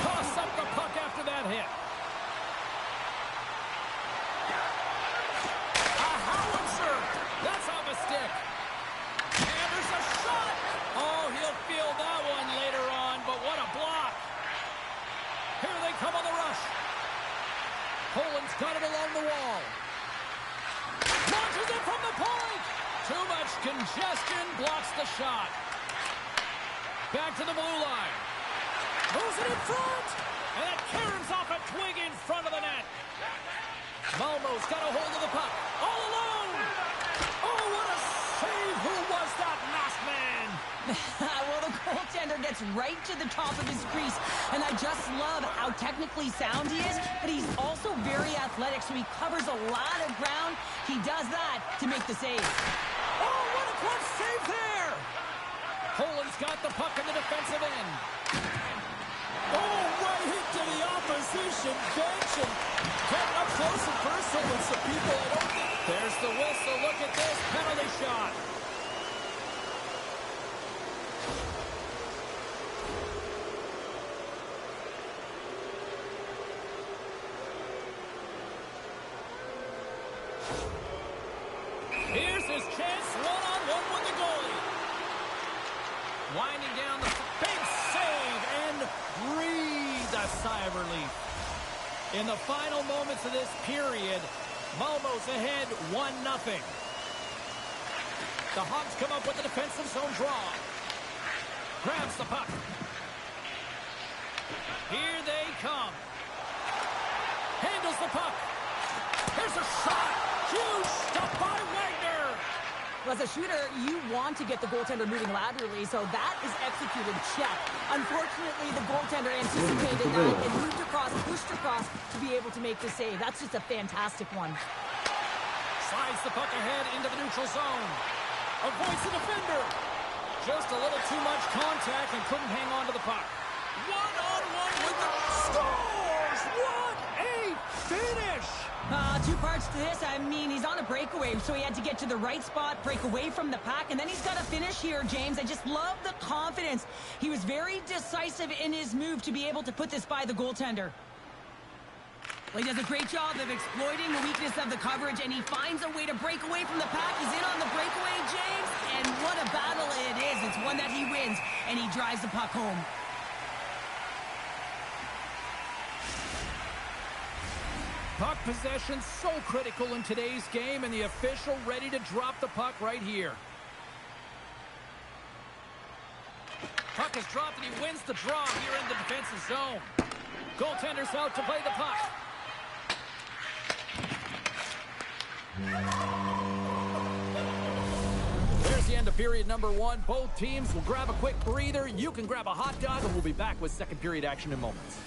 S1: Toss up the puck after that hit. A howitzer. That's off a stick. And there's a shot. Oh, he'll feel that one later on, but what a block. Here they come on the rush. Poland's got it along the wall. Launches it from the point. Too much congestion blocks the shot. Back to the blue line. Moves it in front. And that caroms off a twig in front of the net. Malmo's got a hold of the puck. All alone. Oh, what a save. Who was that masked man?
S2: Well, the goaltender gets right to the top of his crease, and I just love how technically sound he is, but he's also very athletic, so he covers a lot of ground. He does that to make the save.
S1: Oh, what a clutch save there. Poland's got the puck in the defensive end. Oh, right into the opposition bench and getting up close and personal with some people. There's the whistle. Look at this penalty shot. Here's his chance, one-on-one with the goalie. Winding down the big save and breathe a sigh of relief. In the final moments of this period, Malmo's ahead 1-0. The Hawks come up with the defensive zone draw. Grabs the puck. Here they come. Handles the puck. Here's a shot. Huge stop by Wagner.
S2: Well, as a shooter, you want to get the goaltender moving laterally, so that is executed check. Unfortunately, the goaltender anticipated that and moved across, pushed across to be able to make the save. That's just a fantastic one.
S1: Slides the puck ahead into the neutral zone. Avoids the defender. Just a little too much contact and couldn't hang on to the puck. One-on-one with the scores! What a finish!
S2: Two parts to this. I mean, he's on a breakaway, so he had to get to the right spot, break away from the pack, and then he's got to finish here, James. I just love the confidence. He was very decisive in his move to be able to put this by the goaltender. Well, he does a great job of exploiting the weakness of the coverage, and he finds a way to break away from the pack. He's in on the breakaway, James, and what a battle it is. It's one that he wins, and he drives the puck home.
S1: Puck possession so critical in today's game, and the official ready to drop the puck right here. Puck is dropped, and he wins the draw here in the defensive zone. Goaltender's out to play the puck. There's the end of period number 1. Both teams will grab a quick breather. You can grab a hot dog, and we'll be back with second period action in moments.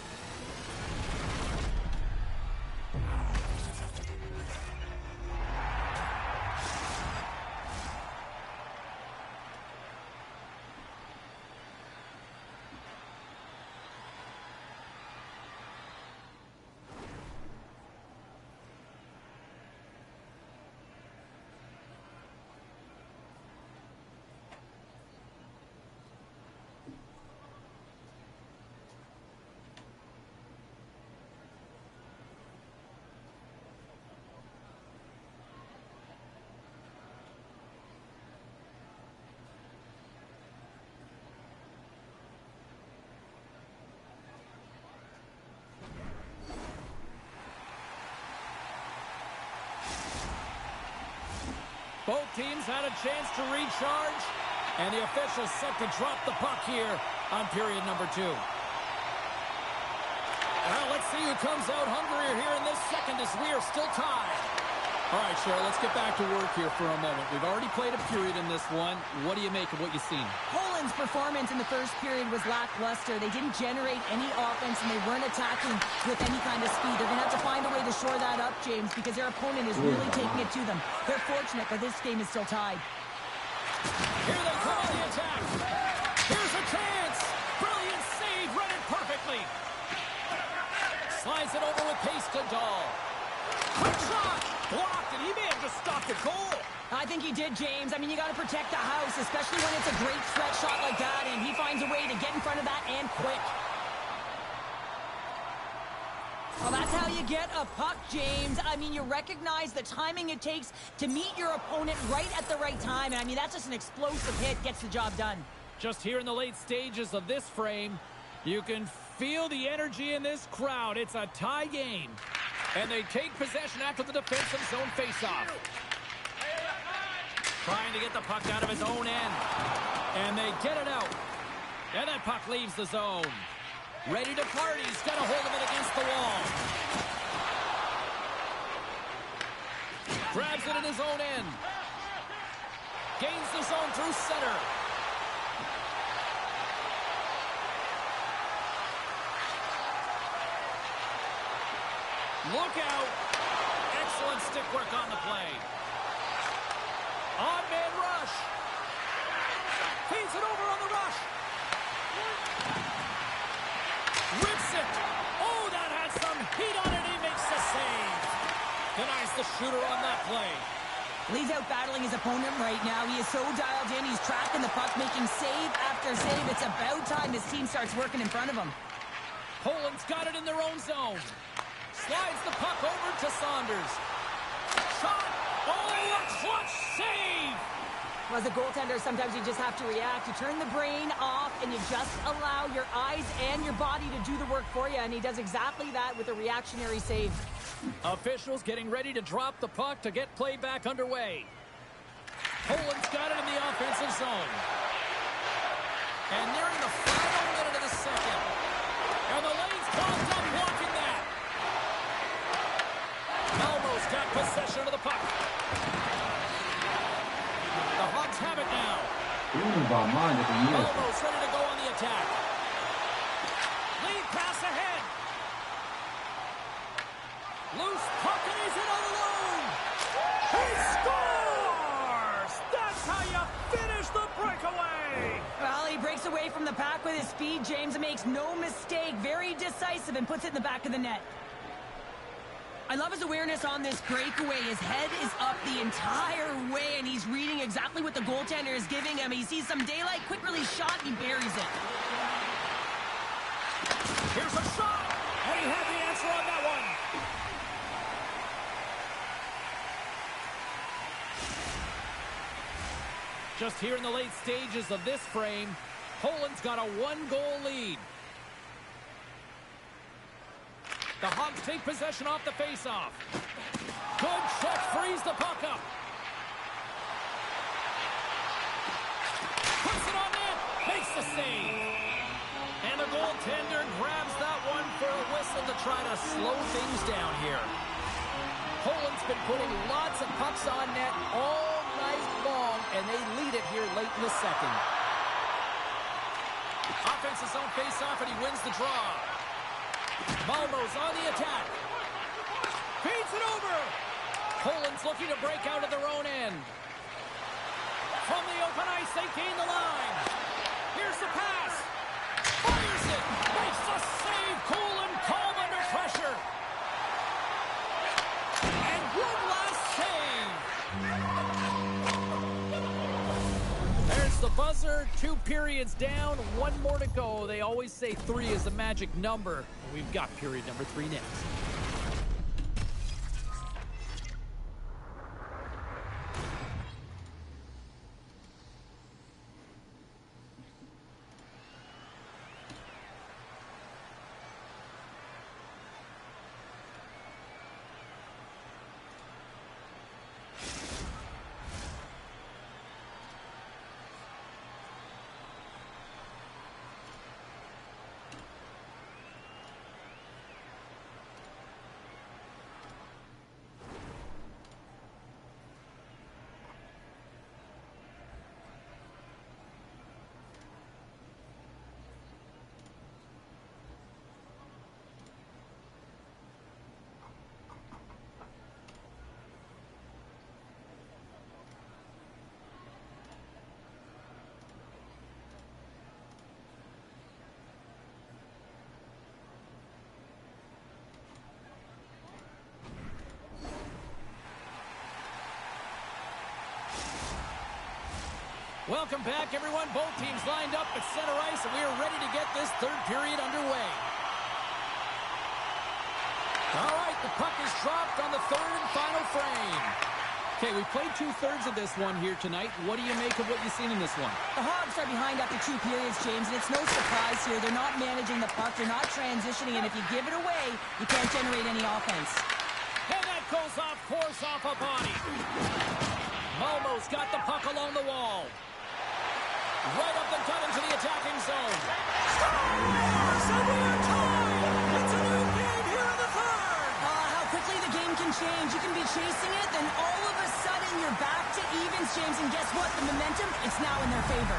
S1: Both teams had a chance to recharge, and the officials set to drop the puck here on period number 2. Well, let's see who comes out hungrier here in this second as we are still tied. All right, Cheryl, let's get back to work here for a moment. We've already played a period in this one. What do you make of what you've seen?
S2: Poland's performance in the first period was lackluster. They didn't generate any offense, and they weren't attacking with any kind of speed. They're going to have to find a way to shore that up, James, because their opponent is really taking it to them. They're fortunate, but this game is still tied.
S1: Here they come on the attack. Here's a chance. Brilliant save. Read it perfectly. Slides it over with pace to Dahl. Quick shot. Blocked, and he may have just stopped the goal.
S2: I think he did, James. I mean, you got to protect the house, especially when it's a great stretch shot like that, and he finds a way to get in front of that and quick. Well, that's how you get a puck, James. I mean, you recognize the timing it takes to meet your opponent right at the right time, and I mean, that's just an explosive hit, gets the job done.
S1: Just here in the late stages of this frame, you can feel the energy in this crowd. It's a tie game. And they take possession after the defensive zone faceoff. Trying to get the puck out of his own end. And they get it out. And that puck leaves the zone. Ready to party. He's got a hold of it against the wall. Grabs it in his own end. Gains the zone through center. Look out. Excellent stick work on the play. On-man rush. Feeds it over on the rush. Rips it. Oh, that had some heat on it. He makes the save. Denies the shooter on that play.
S2: He's out battling his opponent right now. He is so dialed in. He's tracking the puck, making save after save. It's about time his team starts working in front of him.
S1: Poland's got it in their own zone. Slides the puck over to Saunders. Shot. Oh, a clutch save.
S2: Well, as a goaltender, sometimes you just have to react. You turn the brain off, and you just allow your eyes and your body to do the work for you, and he does exactly that with a reactionary save.
S1: Officials getting ready to drop the puck to get play back underway. Poland's got it in the offensive zone. And nearing the final minute of the second. And the lane's clogged up blocking that. Almost got possession of the puck. The Hawks have it now. Almost ready to go on the attack. Lead pass ahead. Loose puck and he's in all alone. He scores! That's how you finish the breakaway.
S2: Well, he breaks away from the pack with his speed, James, and makes no mistake. Very decisive and puts it in the back of the net. I love his awareness on this breakaway. His head is up the entire way, and he's reading exactly what the goaltender is giving him. He sees some daylight, quick release shot, he buries it.
S1: Here's a shot, and he had the answer on that one. Just here in the late stages of this frame, Poland's got a one-goal lead. The Hawks take possession off the face-off. Good check, frees the puck up. Puts it on net, makes the save. And the goaltender grabs that one for a whistle to try to slow things down here. Poland's been putting lots of pucks on net all night long, and they lead it here late in the second. Offensive zone face-off, and he wins the draw. Malmo's on the attack. Feeds it over. Poland's looking to break out of their own end. From the open ice, they gain the line. Here's the pass. Fires it. Makes the save. Cool and calm under pressure. And one last save. There's the buzzer. 2 periods down. 1 more to go. They always say 3 is the magic number. We've got period number 3 next. Welcome back, everyone. Both teams lined up at center ice, and we are ready to get this third period underway. All right, the puck is dropped on the third and final frame. Okay, we played 2/3 of this one here tonight. What do you make of what you've seen in this one?
S2: The Hawks are behind after 2 periods, James, and it's no surprise here. They're not managing the puck. They're not transitioning, and if you give it away, you can't generate any offense.
S1: And that goes off course off a body. Malmo's got the puck along the wall. Right up the gut into the attacking zone. Scores! And we are tied! It's a new game here in the third!
S2: How quickly the game can change. You can be chasing it, then all of a sudden you're back to evens, James, and guess what? The momentum, it's now in their favor.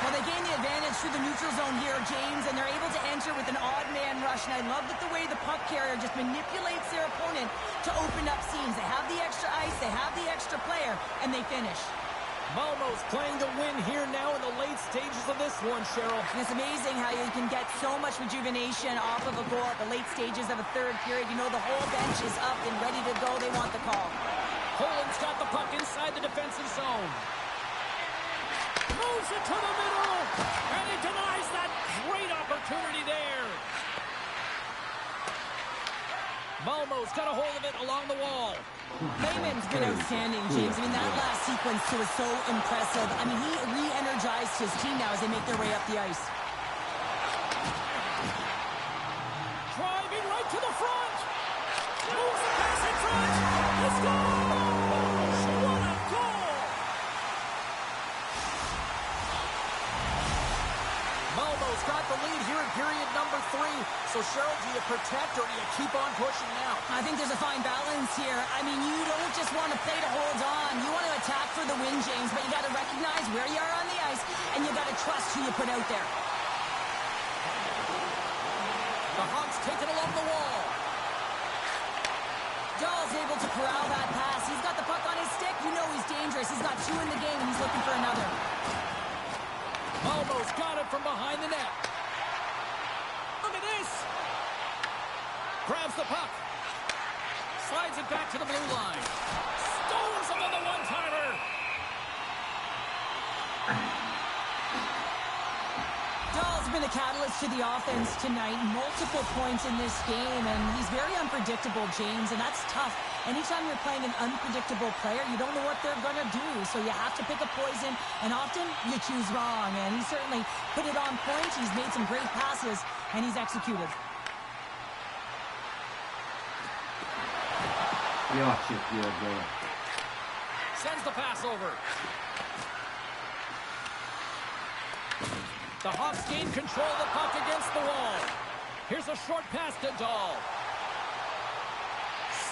S2: Well, they gain the advantage through the neutral zone here, James, and they're able to enter with an odd man rush, and I love that the way the puck carrier just manipulates their opponent to open up seams. They have the extra ice, they have the extra player, and they finish.
S1: Malmo's playing to win here now in the late stages of this one, Cheryl.
S2: And it's amazing how you can get so much rejuvenation off of a goal at the late stages of a third period. You know the whole bench is up and ready to go. They want the call.
S1: Poland's got the puck inside the defensive zone. Moves it to the middle, and he denies that great opportunity there. Malmo's got a hold of it along the wall.
S2: Layman's been outstanding, James. I mean, that last sequence was so impressive. I mean, he re-energized his team now as they make their way up the ice.
S1: Driving right to the front. Moves the pass in front. He scores! What a goal! Malmo's got the lead here in period number 3. So, Cheryl, do you protect or do you keep on pushing now?
S2: I think there's a fine balance here. I mean, you don't just want to play to hold on. You want to attack for the win, James, but you got to recognize where you are on the ice, and you got to trust who you put out there.
S1: The Hawks take it along the wall.
S2: Dahl's able to corral that pass. He's got the puck on his stick. You know he's dangerous. He's got 2 in the game, and he's looking for another.
S1: Almost got it from behind the net. Look at this. Grabs the puck. Slides it back to the blue line. Stones him on the one-timer.
S2: Dahl's been a catalyst to the offense tonight. Multiple points in this game, and he's very unpredictable, James, and that's tough. Anytime you're playing an unpredictable player, you don't know what they're going to do, so you have to pick a poison, and often you choose wrong, and he certainly put it on point. He's made some great passes, and he's executed.
S1: Sends the pass over. The Hawks gain control of the puck against the wall. Here's a short pass to Dahl.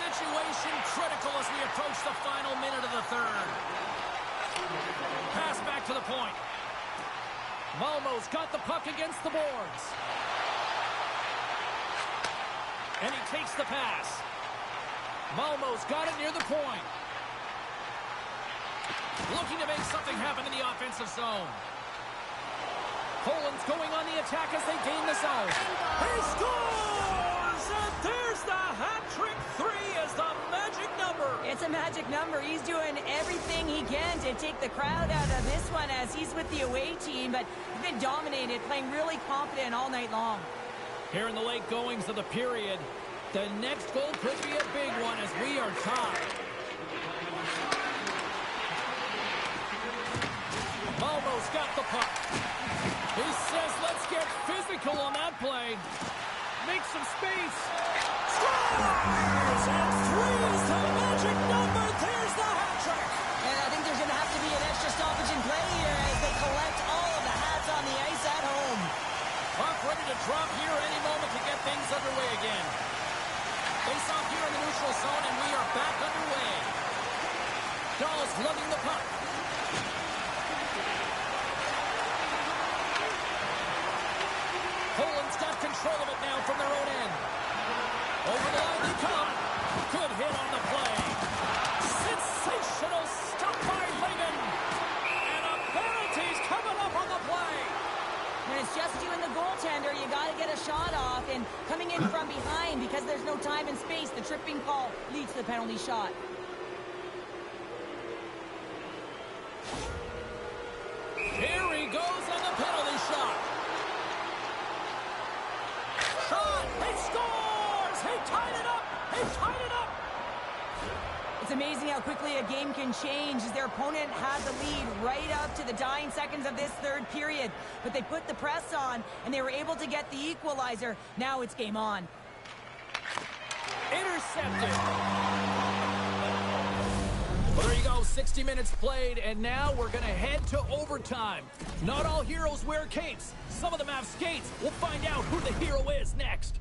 S1: Situation critical as we approach the final minute of the third. Pass back to the point. Malmo's got the puck against the boards. And he takes the pass. Malmo's got it near the point. Looking to make something happen in the offensive zone. Poland's going on the attack as they gain the zone. He scores! And there's the hat-trick 3 as the magic number.
S2: It's a magic number. He's doing everything he can to take the crowd out of this one as he's with the away team, but he's been dominated, playing really confident all night long.
S1: Here in the late goings of the period, the next goal could be a big one as we are tied. Malmo's got the puck. He says, let's get physical on that play. Make some space. Scores! And 3's the magic number. There's the hat trick.
S2: And I think there's going to have to be an extra stoppage in play here as they collect all of the hats on the ice at home.
S1: Puck ready to drop here any moment to get things underway again. Face off here in the neutral zone, and we are back underway. Dahl's lugging the puck. Poland's got control of it now from their own end. Over the line they come. Good hit on the play. Sensational stop by Lehman. And a penalty's coming up on the play.
S2: When it's just you and the goaltender, you got to get a shot off. And coming in from behind, because there's no time and space, the tripping call leads to the penalty shot.
S1: Here he goes on the penalty shot. Shot! He scores! He tied it up! He tied it up!
S2: It's amazing how quickly a game can change as their opponent had the lead right up to the dying seconds of this third period. But they put the press on, and they were able to get the equalizer. Now it's game on.
S1: Intercepted. Well, there you go, 60 minutes played, and now we're going to head to overtime. Not all heroes wear capes. Some of them have skates. We'll find out who the hero is next.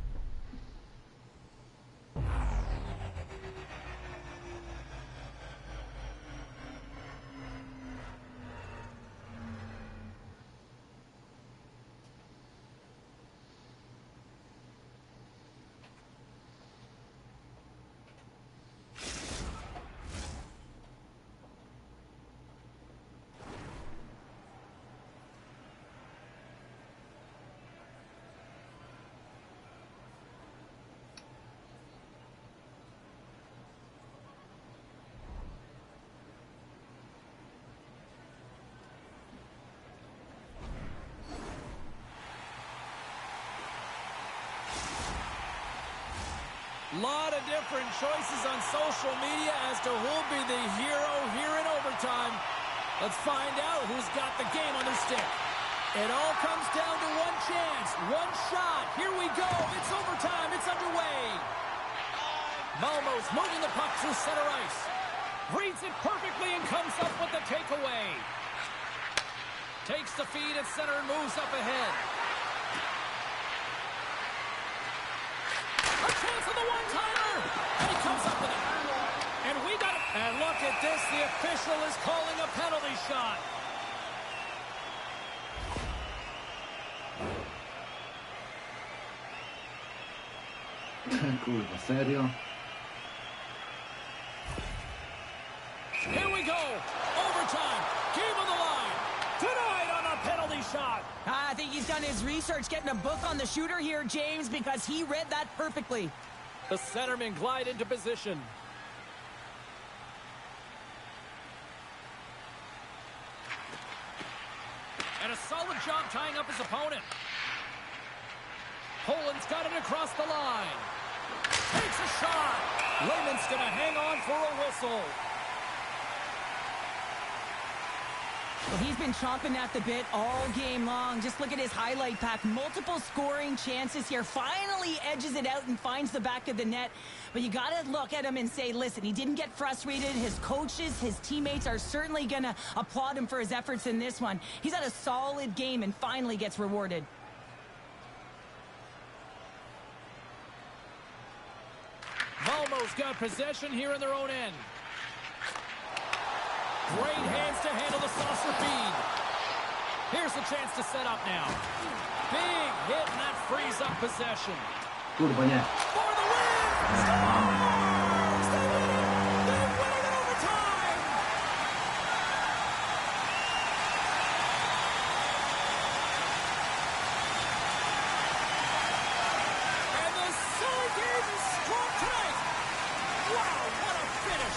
S1: Lot of different choices on social media as to who'll be the hero here in overtime. Let's find out who's got the game on their stick. It all comes down to one chance, one shot. Here we go. It's overtime. It's underway. Malmo's moving the puck through center ice. Reads it perfectly and comes up with the takeaway. Takes the feed at center and moves up ahead. A chance on the one-timer! And he comes up with it. And we got it. And look at this. The official is calling a penalty shot.
S3: Kurwa, serio?
S1: Here we go. Overtime. Game on the line. Tonight on a penalty shot.
S2: I think he's done his research getting a book on the shooter here, James, because he read that perfectly.
S1: The centermen glide into position. And a solid job tying up his opponent. Poland's got it across the line. Takes a shot. Lehman's going to hang on for a whistle.
S2: Well, he's been chomping at the bit all game long. Just look at his highlight pack. Multiple scoring chances here. Finally edges it out and finds the back of the net. But you got to look at him and say, listen, he didn't get frustrated. His coaches, his teammates are certainly going to applaud him for his efforts in this one. He's had a solid game and finally gets rewarded.
S1: Malmo's got possession here in their own end. Great hands to handle the saucer feed. Here's the chance to set up now. Big hit, and that frees up possession.
S3: Kurwa, nie.
S1: For the win! Stars! They win it! They win it in overtime! And the Cellar game is strong tonight! Wow, what a finish!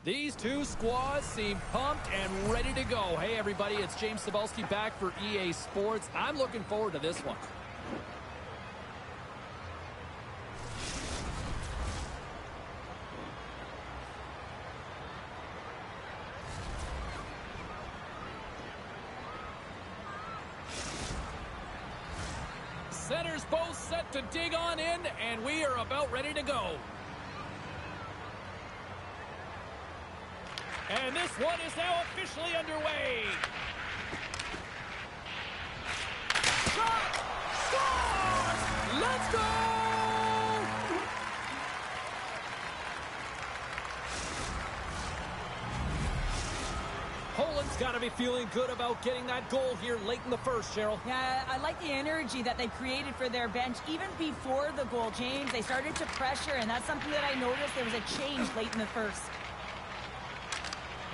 S1: These two squads seem pumped and ready to go. Hey, everybody, it's James Cebulski back for EA Sports. I'm looking forward to this one. Centers both set to dig on in, and we are about ready to go. And this one is now officially underway. Shot! Scores! Let's go! Poland's got to be feeling good about getting that goal here late in the first, Cheryl.
S2: Yeah, I like the energy that they created for their bench. Even before the goal, James, they started to pressure, and that's something that I noticed. There was a change late in the first.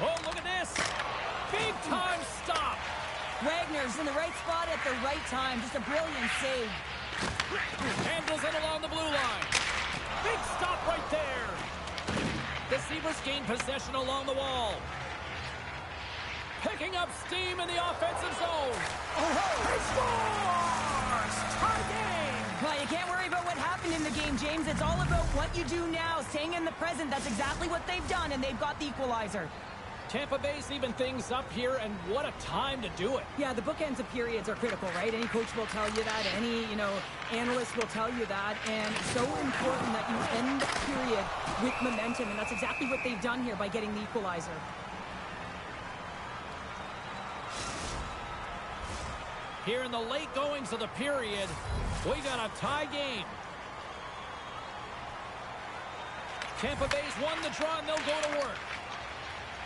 S1: Oh, look at this. Big time stop.
S2: Wagner's in the right spot at the right time. Just a brilliant save.
S1: Handles it along the blue line. Big stop right there. The Zebras gain possession along the wall. Picking up steam in the offensive zone. He scores! Tie game!
S2: Well, you can't worry about what happened in the game, James. It's all about what you do now, staying in the present. That's exactly what they've done, and they've got the equalizer.
S1: Tampa Bay's even things up here, and what a time to do it.
S2: Yeah, the bookends of periods are critical, right? Any coach will tell you that. Any, analyst will tell you that. And it's so important that you end the period with momentum, and that's exactly what they've done here by getting the equalizer.
S1: Here in the late goings of the period, we got a tie game. Tampa Bay's won the draw, and they'll go to work.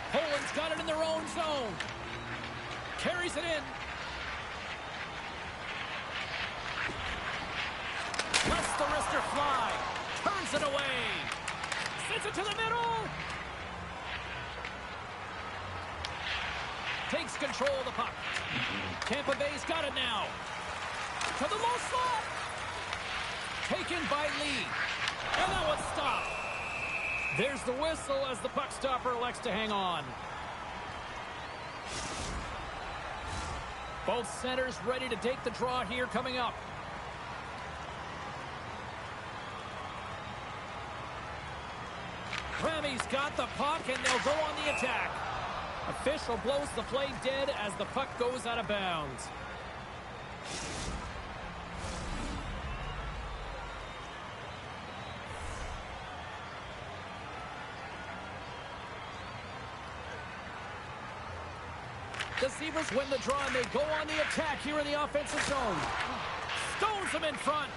S1: Poland's got it in their own zone. Carries it in. Lets the wrister fly. Turns it away. Sends it to the middle. Takes control of the puck. Tampa Bay's got it now. To the low slot. Taken by Lee. And that one stopped. There's the whistle as the puck stopper elects to hang on. Both centers ready to take the draw here coming up. Remy's got the puck, and they'll go on the attack. Official blows the play dead as the puck goes out of bounds. The Zebras win the draw, and they go on the attack here in the offensive zone. Stones them in front.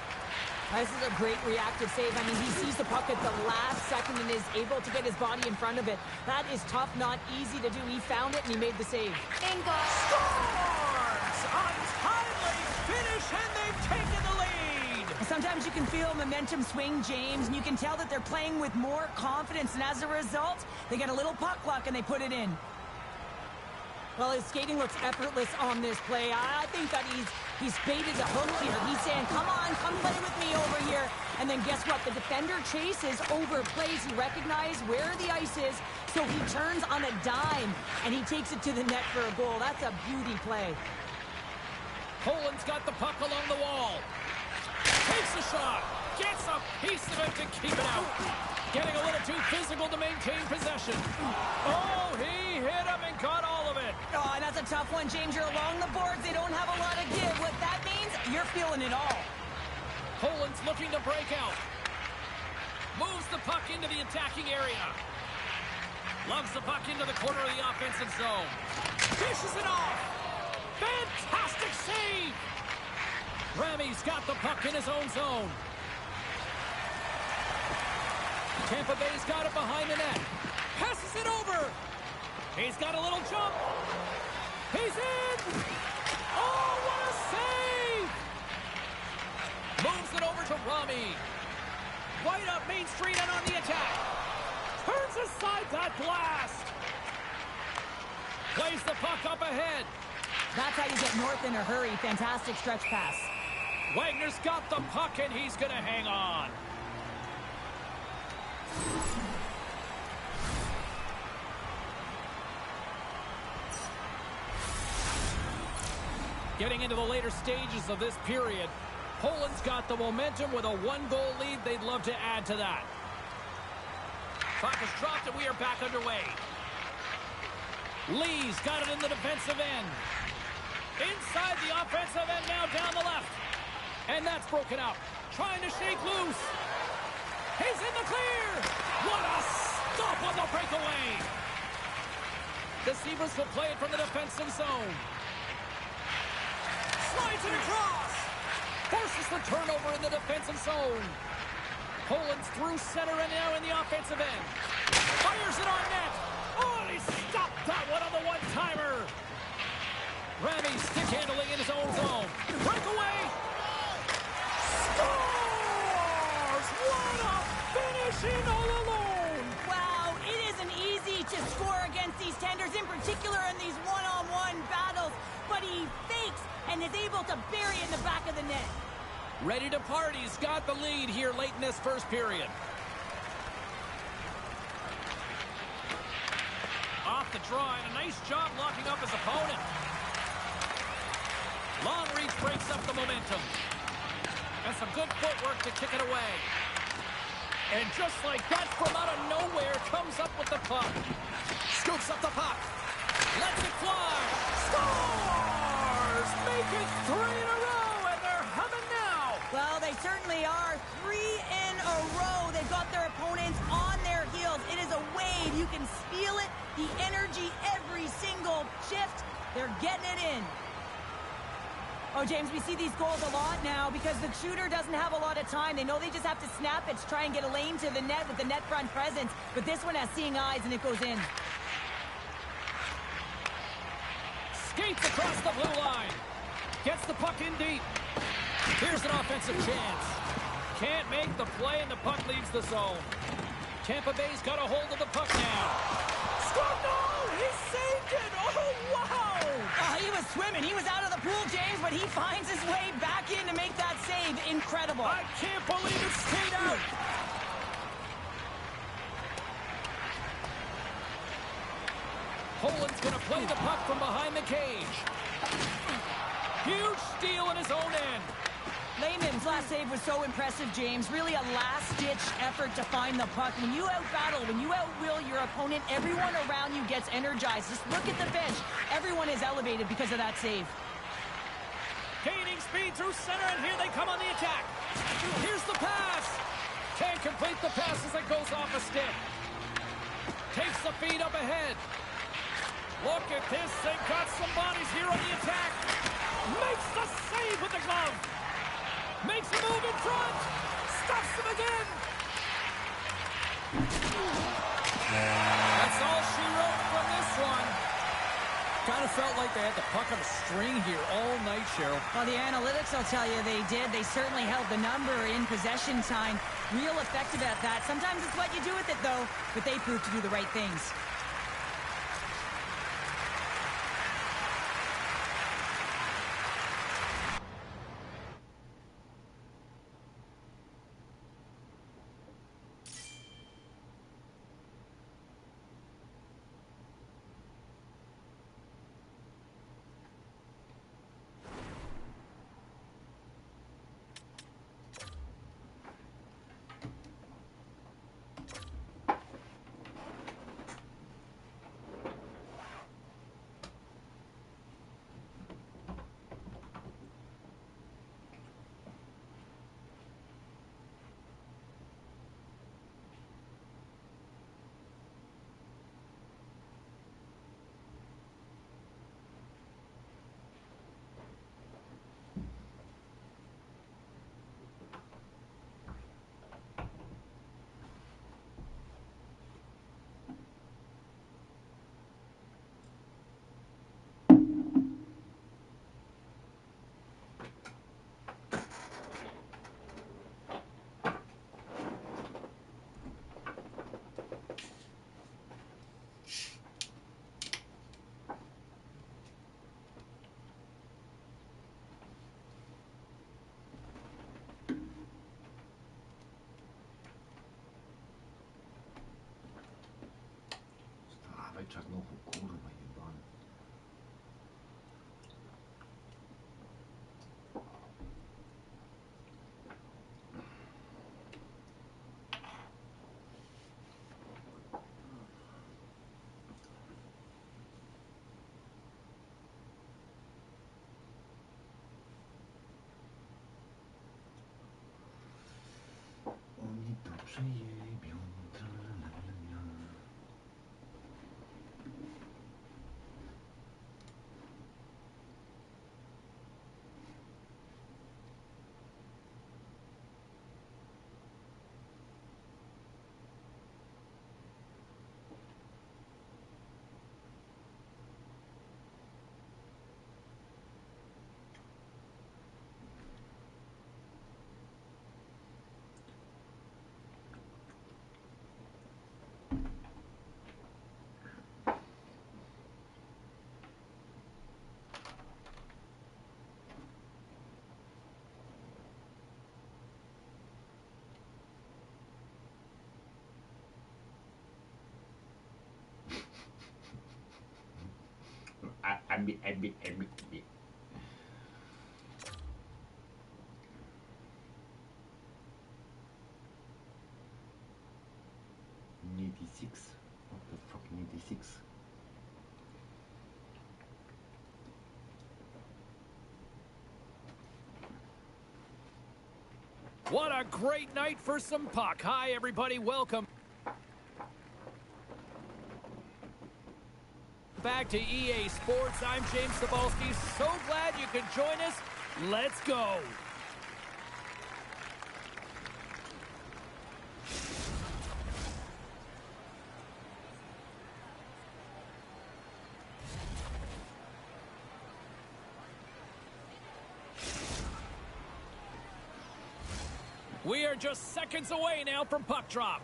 S2: This is a great reactive save. I mean, he sees the puck at the last second and is able to get his body in front of it. That is tough, not easy to do. He found it, and he made the save.
S1: Bingo! Scores! Untimely finish, and they've taken the lead!
S2: Sometimes you can feel momentum swing, James, and you can tell that they're playing with more confidence, and as a result, they get a little puck luck, and they put it in. Well, his skating looks effortless on this play. I think that he's baited the hook here. He's saying, come on, come play with me over here. And then guess what? The defender chases, overplays. He recognizes where the ice is, so he turns on a dime, and he takes it to the net for a goal. That's a beauty play.
S1: Poland's got the puck along the wall. Takes a shot. Gets a piece of it to keep it out. Getting a little too physical to maintain possession. Oh, he hit him and caught all of it.
S2: Oh, and that's a tough one, James. You're along the boards. They don't have a lot of give. What that means, you're feeling it all.
S1: Poland's looking to break out. Moves the puck into the attacking area. Loves the puck into the corner of the offensive zone. Dishes it off. Fantastic save. Remy's got the puck in his own zone. Tampa Bay's got it behind the net. Passes it over. He's got a little jump. He's in. Oh, what a save. Moves it over to Remy. Right up Main Street and on the attack. Turns aside that blast. Plays the puck up ahead.
S2: That's how you get north in a hurry. Fantastic stretch pass.
S1: Wagner's got the puck, and he's going to hang on. Getting into the later stages of this period, Poland's got the momentum with a one-goal lead. They'd love to add to that. Puck is dropped and we are back underway. Lee's got it in the defensive end. Inside the offensive end, now down the left. And that's broken up. Trying to shake loose. He's in the clear. What a stop on the breakaway. The Sabres will play it from the defensive zone. Slides it across. Forces the turnover in the defensive zone. Poland's through center and now in the offensive end. Fires it on net. Oh, he stopped that one on the one-timer. Rami stick handling in his own zone. Breakaway. Scores! What a finishing all alone.
S2: Wow, it isn't easy to score against these tenders, in particular in these one-on-one battles. But he fakes and is able to bury it in the back of the net.
S1: Ready to party. He's got the lead here late in this first period. Off the draw and a nice job locking up his opponent. Long reach breaks up the momentum. And some good footwork to kick it away. And just like that, from out of nowhere, comes up with the puck. Scoops up the puck. Lets it fly. Scores! Make it 3 in a row, and they're humming now.
S2: Well, they certainly are. 3 in a row. They've got their opponents on their heels. It is a wave. You can feel it. The energy every single shift. They're getting it in. Oh, James, we see these goals a lot now because the shooter doesn't have a lot of time. They know they just have to snap it to try and get a lane to the net with the net front presence. But this one has seeing eyes, and it goes in.
S1: Skates across the blue line. Gets the puck in deep. Here's an offensive chance. Can't make the play, and the puck leaves the zone. Tampa Bay's got a hold of the puck now. Score! No! He saved it! Oh, wow!
S2: He was swimming. He was out of the pool, James, but he finds his way back in to make that save. Incredible.
S1: I can't believe it stayed out. Poland's going to play the puck from behind the cage. Huge steal in his own end.
S2: Lehman's last save was so impressive, James. Really a last-ditch effort to find the puck. When you out-battle, when you out-will your opponent, everyone around you gets energized. Just look at the bench. Everyone is elevated because of that save.
S1: Gaining speed through center, and here they come on the attack. Here's the pass. Can't complete the pass as it goes off a stick. Takes the feed up ahead. Look at this. They've got some bodies here on the attack. Makes the save with the glove. Makes a move in front. Stuffs him again. That's all she wrote from this one.
S4: Kind of felt like they had the puck on a string here all night, Cheryl.
S2: Well, the analytics will tell you they did. They certainly held the number in possession time. Real effective at that. Sometimes it's what you do with it, though, but they proved to do the right things.
S3: 水平트랄랄랄라. Abi. 86. What the fuck, 86?
S1: What a great night for some puck. Hi, everybody. Welcome back to EA Sports. I'm James Cebulski. So glad you could join us. Let's go. We are just seconds away now from puck drop.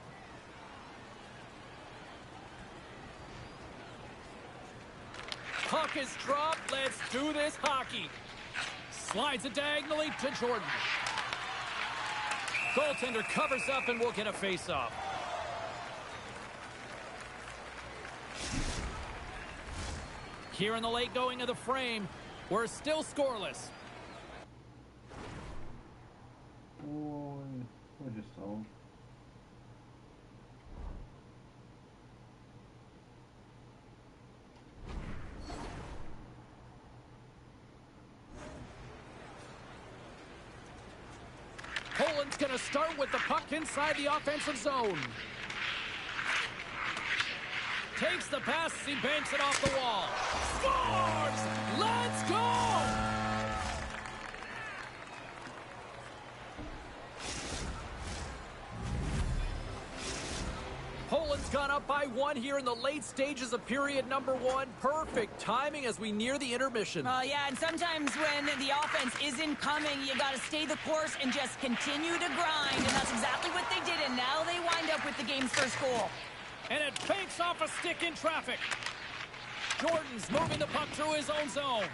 S1: Puck is dropped. Let's do this hockey. Slides it diagonally to Jordan. Goaltender covers up and we'll get a face-off. Here in the late going of the frame, we're still scoreless.
S3: Oj, vad just så.
S1: Poland's going to start with the puck inside the offensive zone. Takes the pass, he banks it off the wall. Scores! Let's go! Poland's gone up by one here in the late stages of period number one. Perfect timing as we near the intermission.
S2: Yeah, and sometimes when the offense isn't coming, you got to stay the course and just continue to grind. And that's exactly what they did, and now they wind up with the game's first goal.
S1: And it fakes off a stick in traffic. Jordan's moving the puck through his own zone.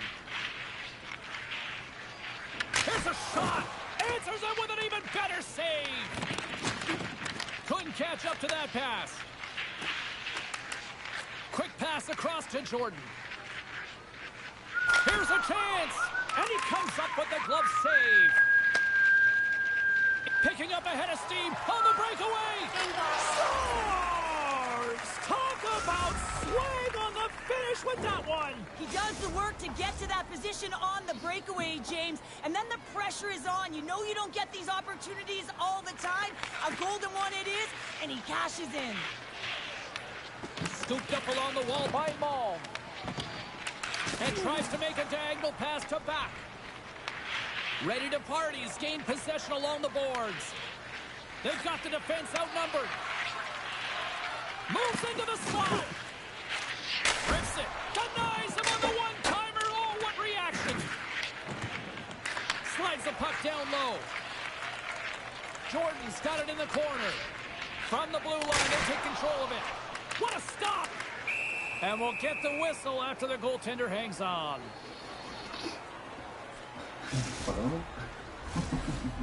S1: Here's a shot. Answers it with an even better save. Couldn't catch up to that pass. Quick pass across to Jordan. Here's a chance. And he comes up with the glove save. Picking up a head of steam on the breakaway. Scores! Talk about swing on the finish with that one.
S2: He does the work to get to that position on the breakaway, James, and then the pressure is on. You know you don't get these opportunities all the time. A golden one it is, and he cashes in.
S1: Scooped up along the wall by Malm. And tries to make a diagonal pass to back. Ready to party. He's gained possession along the boards. They've got the defense outnumbered. Moves into the slot. Rips it. Denies him on the one-timer. Oh, what reaction. Slides the puck down low. Jordan's got it in the corner. From the blue line, they take control of it. What a stop. And we'll get the whistle after the goaltender hangs on.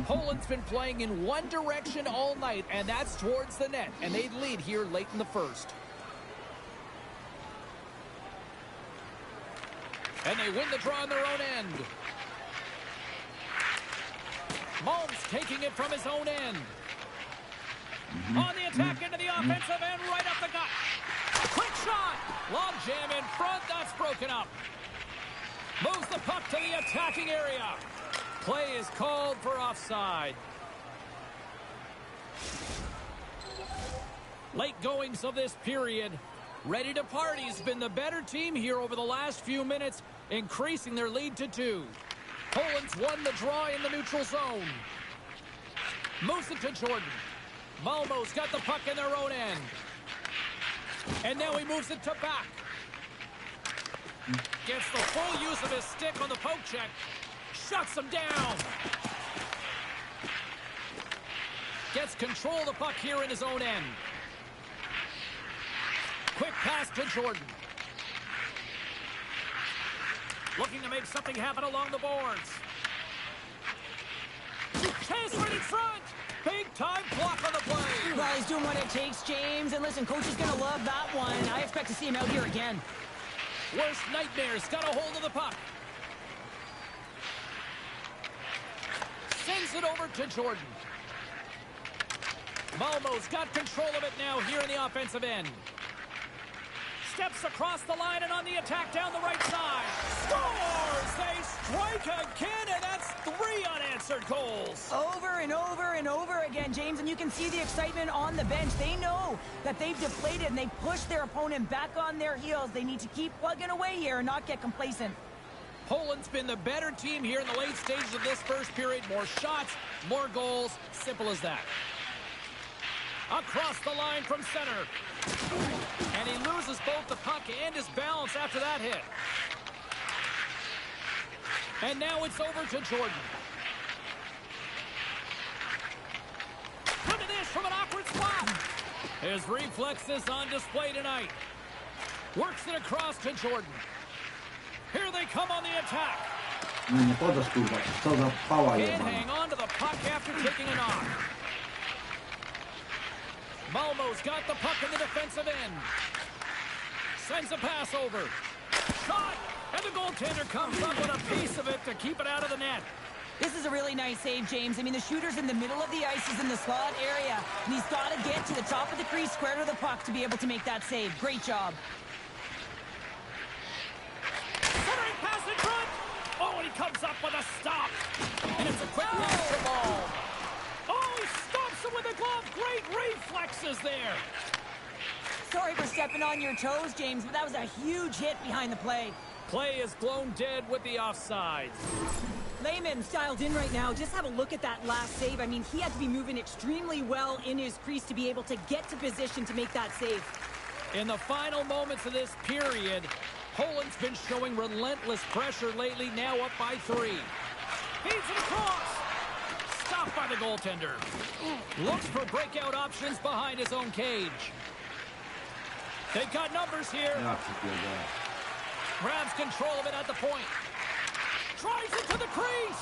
S1: Poland's been playing in one direction all night, and that's towards the net. And they lead here late in the first. And they win the draw on their own end. Malm's taking it from his own end. On the attack into the offensive end, right up the gut. Quick shot. Long jam in front. That's broken up. Moves the puck to the attacking area. Play is called for offside. Late goings of this period. Ready to party has been the better team here over the last few minutes, increasing their lead to 2. Poland's won the draw in the neutral zone. Moves it to Jordan. Malmo's got the puck in their own end. And now he moves it to back. Gets the full use of his stick on the poke check. Shuts him down. Gets control of the puck here in his own end. Quick pass to Jordan. Looking to make something happen along the boards. Chase right in front. Big time block on the play.
S2: Well, he's doing what it takes, James. And listen, coach is going to love that one. I expect to see him out here again.
S1: Worst nightmares got a hold of the puck. Sends it over to Jordan. Malmo's got control of it now here in the offensive end. Steps across the line and on the attack down the right side. Scores! They strike again, and that's 3 unanswered goals.
S2: Over and over and over again, James, and you can see the excitement on the bench. They know that they've deflated and they push their opponent back on their heels. They need to keep plugging away here and not get complacent.
S1: Poland's been the better team here in the late stages of this first period. More shots, more goals. Simple as that. Across the line from center. And he loses both the puck and his balance after that hit. And now it's over to Jordan. Look at this from an awkward spot. His reflexes on display tonight. Works it across to Jordan. Here they come on the attack. Can't hang on to the puck after taking a knock. Malmo's got the puck in the defensive end. Sends a pass over. Shot! And the goaltender comes up with a piece of it to keep it out of the net.
S2: This is a really nice save, James. I mean, the shooter's in the middle of the ice. He's in the slot area. And he's got to get to the top of the crease, square to the puck to be able to make that save. Great job.
S1: Centering pass in front. Oh, and he comes up with a stop. And it's a quick pass to ball. Oh, he stops him with a glove. Great reflexes there.
S2: Sorry for stepping on your toes, James, but that was a huge hit behind the play.
S1: Play is blown dead with the offside.
S2: Lehman's dialed in right now. Just have a look at that last save. I mean, he had to be moving extremely well in his crease to be able to get to position to make that save.
S1: In the final moments of this period, Poland's been showing relentless pressure lately, now up by 3. Feeds it across. Stopped by the goaltender. Looks for breakout options behind his own cage. They've got numbers here. Grabs control of it at the point. Drives it to the crease.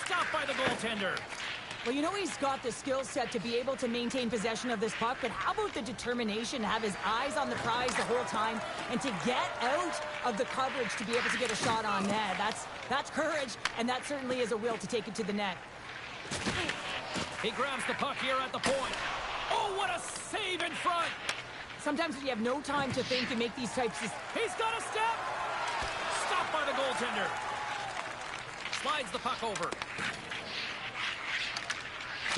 S1: Stopped by the goaltender.
S2: Well, you know he's got the skill set to be able to maintain possession of this puck, but how about the determination to have his eyes on the prize the whole time and to get out of the coverage to be able to get a shot on net? That's courage, and that certainly is a will to take it to the net.
S1: He grabs the puck here at the point. Oh, what a save in front.
S2: Sometimes when you have no time to think and make these types of...
S1: He's got a step. Stopped by the goaltender. Slides the puck over.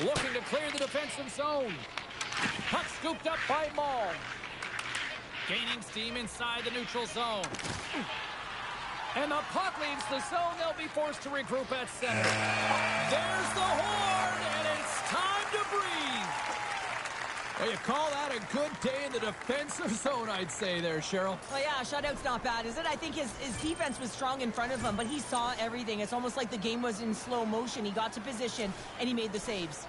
S1: Looking to clear the defensive zone. Puck scooped up by Maul. Gaining steam inside the neutral zone. And the puck leaves the zone. They'll be forced to regroup at center. There's the horn, and it's time to breathe.
S4: Well, you call that a good day in the defensive zone, I'd say there, Cheryl.
S2: Well, yeah, shutout's not bad, is it? I think his defense was strong in front of him, but he saw everything. It's almost like the game was in slow motion. He got to position, and he made the saves.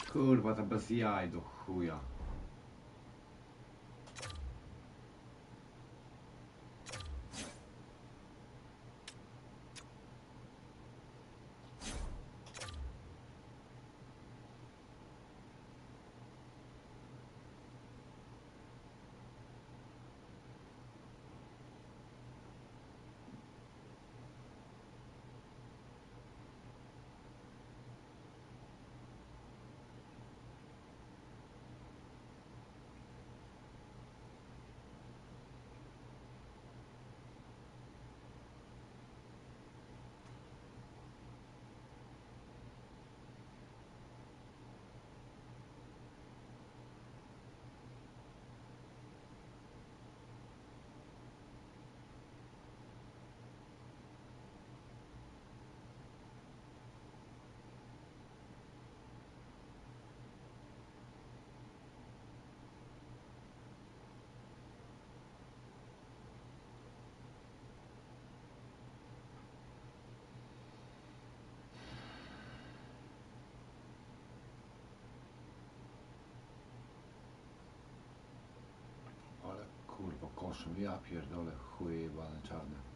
S3: Kurwa, to bez jaj do chuja. Ale kurwa, koszem, ja pierdolę, chuje jebane czarne.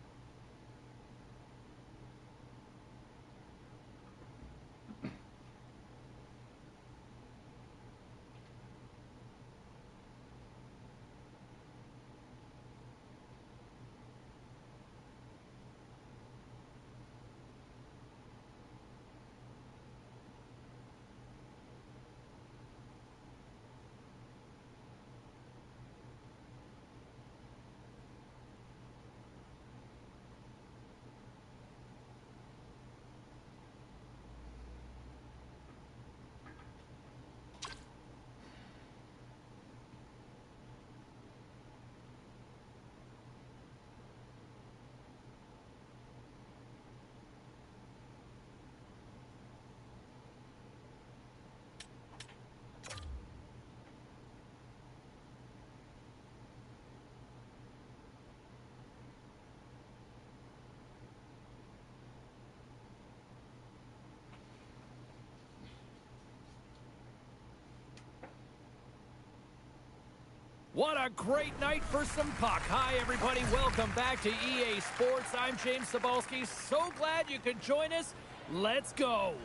S1: What a great night for some puck. Hi, everybody. Welcome back to EA Sports. I'm James Cebulski. So glad you could join us. Let's go.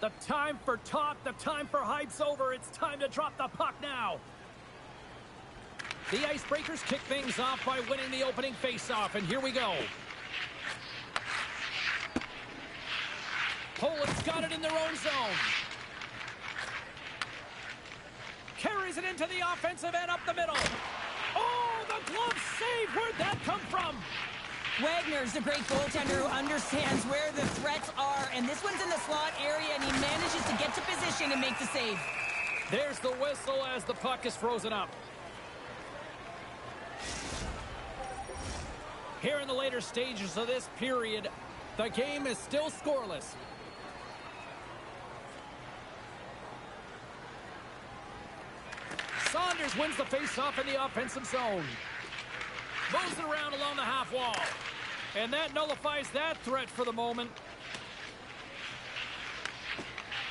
S1: The time for talk, the time for hype's over. It's time to drop the puck now. The Icebreakers kick things off by winning the opening faceoff, and here we go. Poland's got it in their own zone. Carries it into the offensive end up the middle. Oh, the glove save! Where'd that come from?
S2: Wagner's a great goaltender who understands where the threats are, and this one's in the slot area, and he manages to get to position and make the save.
S1: There's the whistle as the puck is frozen up. Here in the later stages of this period, the game is still scoreless. Saunders wins the faceoff in the offensive zone. Moves it around along the half wall. And that nullifies that threat for the moment.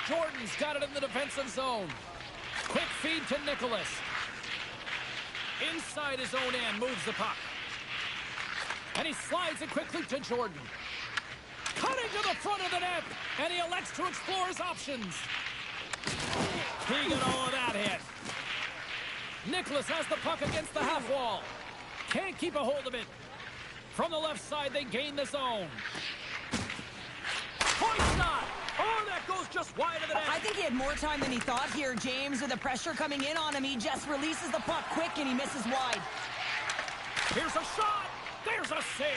S1: Jordan's got it in the defensive zone. Quick feed to Nicholas. Inside his own end, moves the puck. And he slides it quickly to Jordan. Cutting to the front of the net. And he elects to explore his options. He got all of that hit. Nicholas has the puck against the half wall. Can't keep a hold of it. From the left side, they gain the zone. Point shot. Oh, that goes just wide of the net.
S2: I think he had more time than he thought here, James. With the pressure coming in on him, he just releases the puck quick and he misses wide.
S1: Here's a shot. There's a save.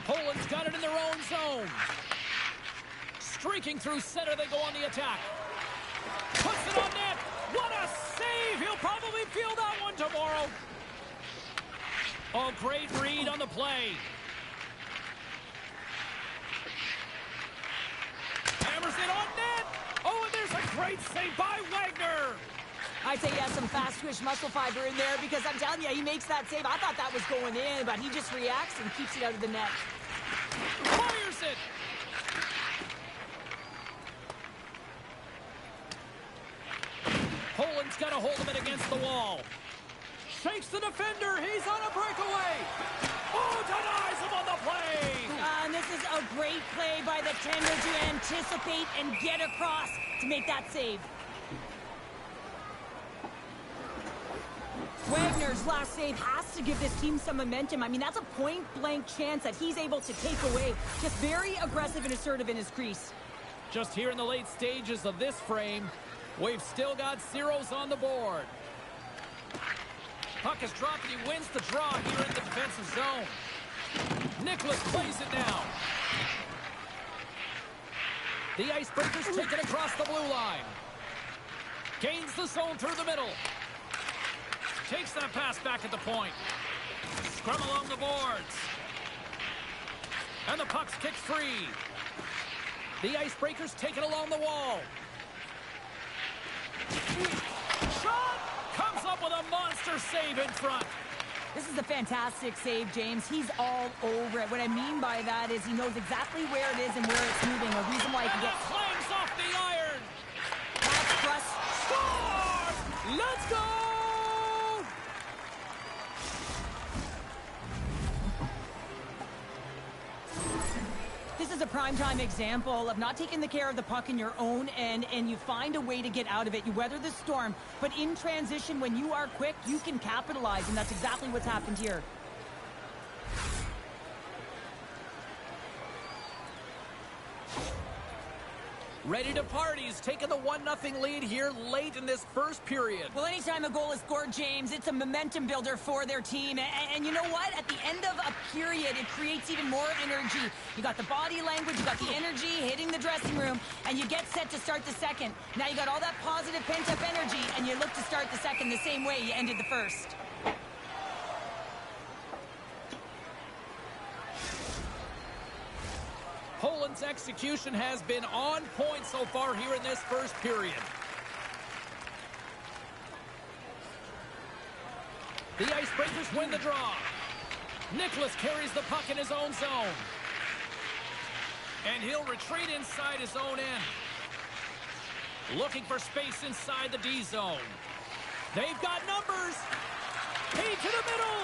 S1: Poland's got it in their own zone. Streaking through center, they go on the attack. Puts it on net. What a save. He'll probably feel that one tomorrow. Oh, great read on the play. Hammers it on net. Oh, and there's a great Great save by Wagner.
S2: I'd say he has some fast twitch muscle fiber in there because I'm telling you, he makes that save. I thought that was going in, but he just reacts and keeps it out of the net.
S1: Fires it. Poland's got a hold of it against the wall. Shakes the defender. He's on a breakaway. Oh, denies him on the play.
S2: And this is a great play by the tender to anticipate and get across to make that save. Wagner's last save has to give this team some momentum. I mean, that's a point-blank chance that he's able to take away. Just very aggressive and assertive in his crease.
S1: Just here in the late stages of this frame, we've still got zeros on the board. Puck is dropped and he wins the draw here in the defensive zone. Nicholas plays it now. The Icebreakers take it across the blue line. Gains the zone through the middle. Takes that pass back at the point. Scrum along the boards. And the puck's kicked free. The Icebreakers take it along the wall. Shot! Comes up with a monster save in front.
S2: This is a fantastic save, James. He's all over it. What I mean by that is he knows exactly where it is and where it's moving. A reason why he can get...
S1: Flames off the iron.
S2: That's thrust.
S1: Scores! Let's go!
S2: This is a primetime example of not taking the care of the puck in your own end, and you find a way to get out of it. You weather the storm, but in transition, when you are quick, you can capitalize, and that's exactly what's happened here.
S1: Ready to party. He's taking the 1-0 lead here late in this first period.
S2: Well, anytime a goal is scored, James, it's a momentum builder for their team. And you know what? At the end of a period, it creates even more energy. You got the body language, you got the energy hitting the dressing room, and you get set to start the second. Now you got all that positive pent-up energy, and you look to start the second the same way you ended the first.
S1: Poland's execution has been on point so far here in this first period. The Icebreakers win the draw. Nicholas carries the puck in his own zone. And he'll retreat inside his own end. Looking for space inside the D zone. They've got numbers. He to the middle.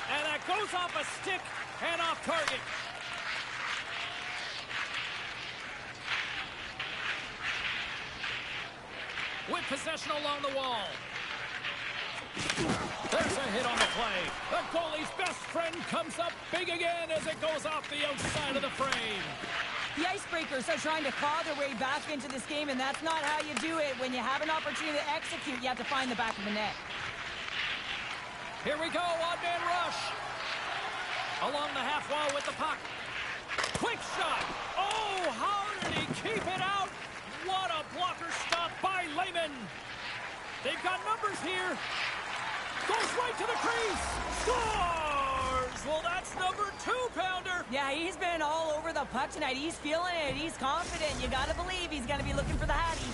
S1: And that goes off a stick and off target. With possession along the wall. There's a hit on the play. The goalie's best friend comes up big again as it goes off the outside of the frame.
S2: The Icebreakers are trying to claw their way back into this game, and that's not how you do it. When you have an opportunity to execute, you have to find the back of the net.
S1: Here we go, odd-man rush. Along the half wall with the puck. Quick shot. Oh, how did he keep it out? What a blocker stop by Lehman. They've got numbers here. Goes right to the crease. Scores! Well, that's number 2-pounder.
S2: Yeah, he's been all over the puck tonight. He's feeling it. He's confident. You got to believe he's going to be looking for the Hattie.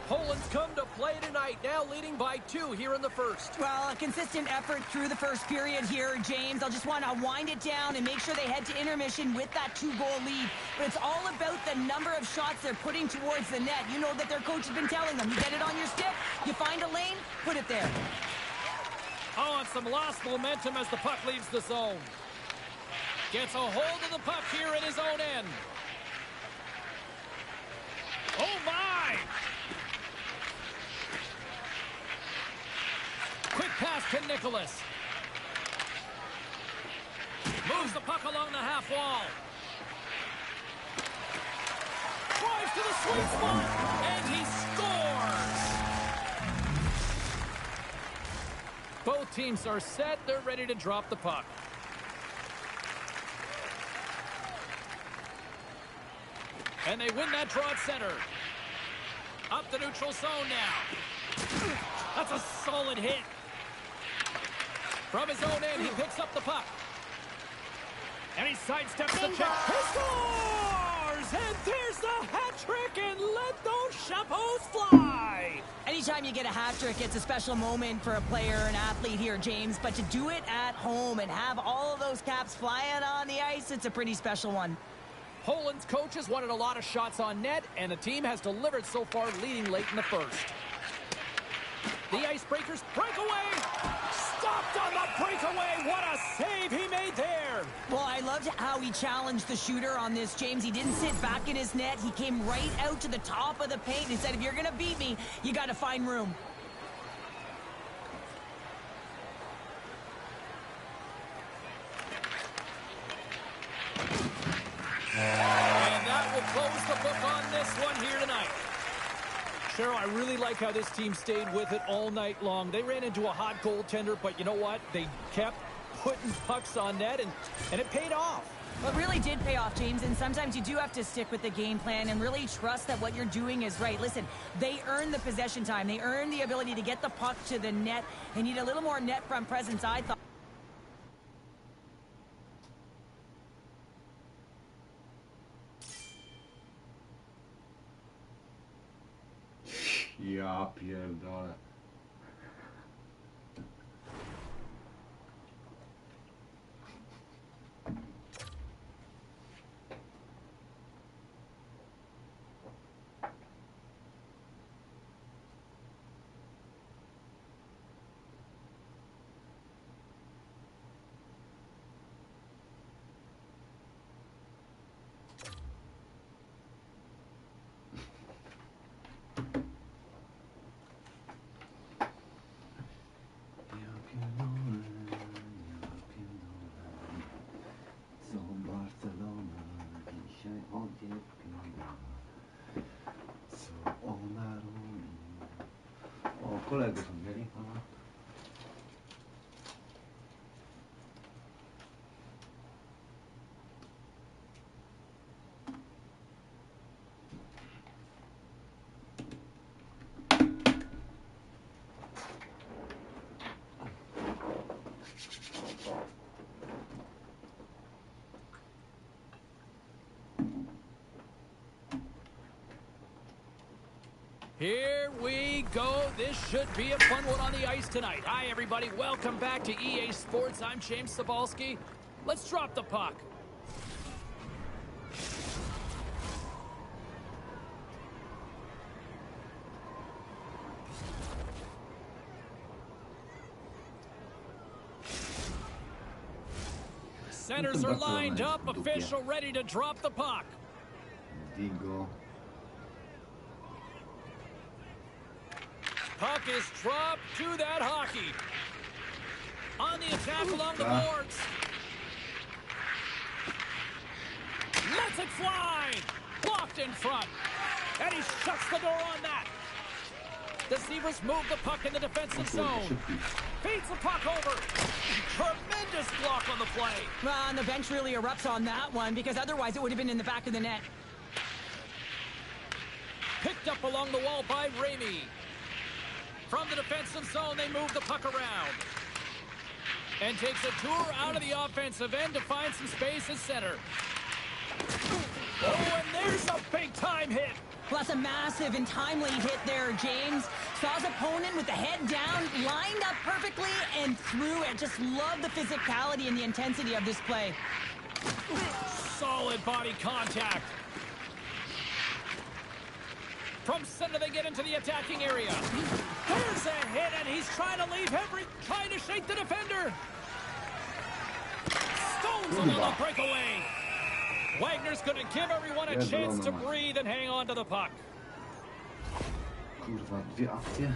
S1: Poland's come to play tonight, now leading by 2 here in the first.
S2: Well, a consistent effort through the first period here, James. They'll just want to wind it down and make sure they head to intermission with that 2-goal lead. But it's all about the number of shots they're putting towards the net. You know that their coach has been telling them, you get it on your stick, you find a lane, put it there.
S1: Oh, and some lost momentum as the puck leaves the zone. Gets a hold of the puck here in his own end. Oh, my! Quick pass to Nicholas. Moves the puck along the half wall. Drives to the sweet spot, and he scores! Both teams are set. They're ready to drop the puck. And they win that draw at center. Up the neutral zone now. That's a solid hit. From his own end, he picks up the puck. And he sidesteps the check. He scores! And there's the hat trick, and let those shop post fly.
S2: Anytime you get a hat trick, it's a special moment for a player, an athlete here, James. But to do it at home and have all of those caps flying on the ice, it's a pretty special one.
S1: Poland's coaches wanted a lot of shots on net, and the team has delivered so far, leading late in the first. The Icebreakers break away. Stopped on the breakaway. What a save he made there.
S2: Well, I loved how he challenged the shooter on this, James. He didn't sit back in his net. He came right out to the top of the paint and said, if you're going to beat me, you got to find room.
S1: And that will close the book on this one here tonight. Cheryl, I really like how this team stayed with it all night long. They ran into a hot goaltender, but you know what? They kept putting pucks on net, and it paid off.
S2: Well, it really did pay off, James, and sometimes you do have to stick with the game plan and really trust that what you're doing is right. Listen, they earned the possession time. They earned the ability to get the puck to the net. They need a little more net front presence, I thought.
S3: Ja pierdolę. O, kolegów mieli, aha.
S1: Here we go. This should be a fun one on the ice tonight. Hi, everybody. Welcome back to EA Sports. I'm James Cybulski. Let's drop the puck. Centers are lined up. Official ready to drop the puck.
S3: Digo.
S1: Puck is dropped to that hockey. On the attack along the boards. Lets it fly. Blocked in front. And he shuts the door on that. The Zebras move the puck in the defensive zone. Feeds the puck over. Tremendous block on the play.
S2: Well, and the bench really erupts on that one because otherwise it would have been in the back of the net.
S1: Picked up along the wall by Ramey. From the defensive zone, they move the puck around. And takes a tour out of the offensive end to find some space at center. Oh, and there's a big-time hit.
S2: Well, that's a massive and timely hit there, James. Saw his opponent with the head down, lined up perfectly, and threw it. Just love the physicality and the intensity of this play.
S1: Solid body contact. From center, they get into the attacking area. There's a hit, and he's trying to leave trying to shake the defender. Stones along the breakaway. Wagner's going to give everyone a chance to breathe and hang on to the puck.
S3: Kurwa, dwie akcje.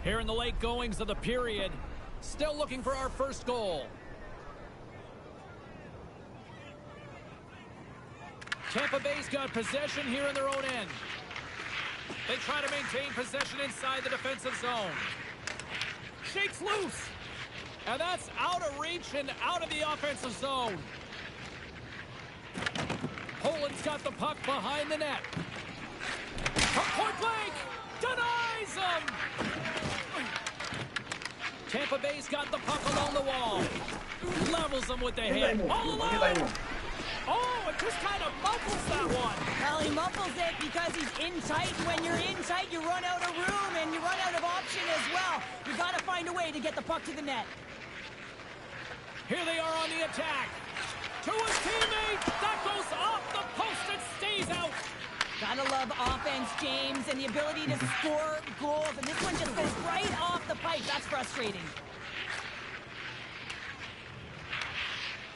S1: Here in the late goings of the period, still looking for our first goal. Tampa Bay's got possession here in their own end. They try to maintain possession inside the defensive zone. Shakes loose. And that's out of reach and out of the offensive zone. Poland's got the puck behind the net. From point blank. Denies him. Tampa Bay's got the puck along the wall. Levels them with the hit. All alone. Oh, it just kind of muffles that one.
S2: Well, he muffles it because he's in tight. When you're in tight, you run out of room and you run out of option as well. You got to find a way to get the puck to the net.
S1: Here they are on the attack. To his teammate. That goes off the post and stays out.
S2: Gotta love offense, James, and the ability to score goals. And this one just goes right off the pipe. That's frustrating.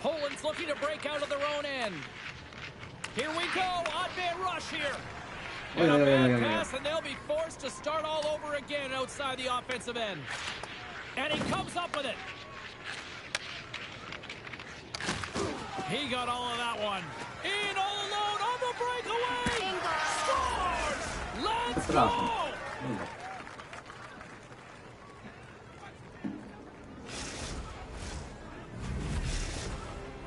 S1: Poland's looking to break out of their own end. Here we go. Odd man rush here. And a bad pass, and they'll be forced to start all over again outside the offensive end. And he comes up with it. He got all of that one. In all alone on the breakaway. Scores! Let's go!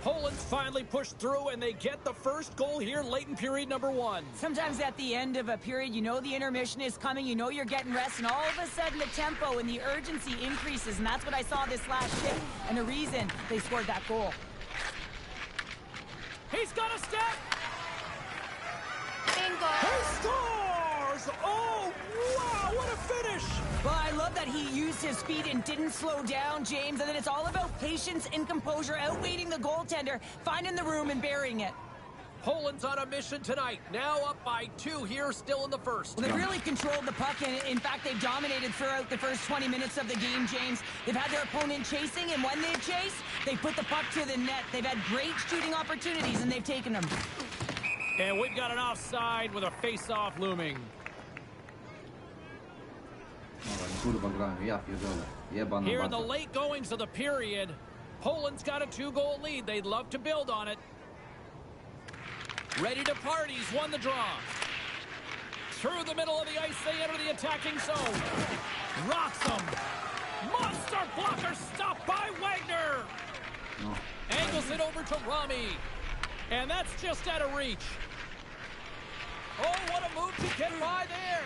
S1: Poland's finally pushed through, and they get the first goal here late in period number 1.
S2: Sometimes at the end of a period, you know the intermission is coming, you know you're getting rest, and all of a sudden the tempo and the urgency increases, and that's what I saw this last shift, and the reason they scored that goal.
S1: He's got a step.
S2: Bingo!
S1: He scores! Oh, wow, what a finish!
S2: Well, I love that he used his speed and didn't slow down, James, and then it's all about patience and composure, outweighing the goaltender, finding the room and burying it.
S1: Poland's on a mission tonight, now up by 2 here, still in the first.
S2: Well, they've really controlled the puck, and in fact, they've dominated throughout the first 20 minutes of the game, James. They've had their opponent chasing, and when they've chased, they put the puck to the net. They've had great shooting opportunities, and they've taken them.
S1: And we've got an offside with a face-off looming. Here in the late goings of the period, Poland's got a 2-goal lead. They'd love to build on it. Ready to party. He's won the draw. Through the middle of the ice, they enter the attacking zone. Rocks them. Monster blocker stopped by Wagner. Angles it over to Rami. And that's just out of reach. Oh, what a move to get by there.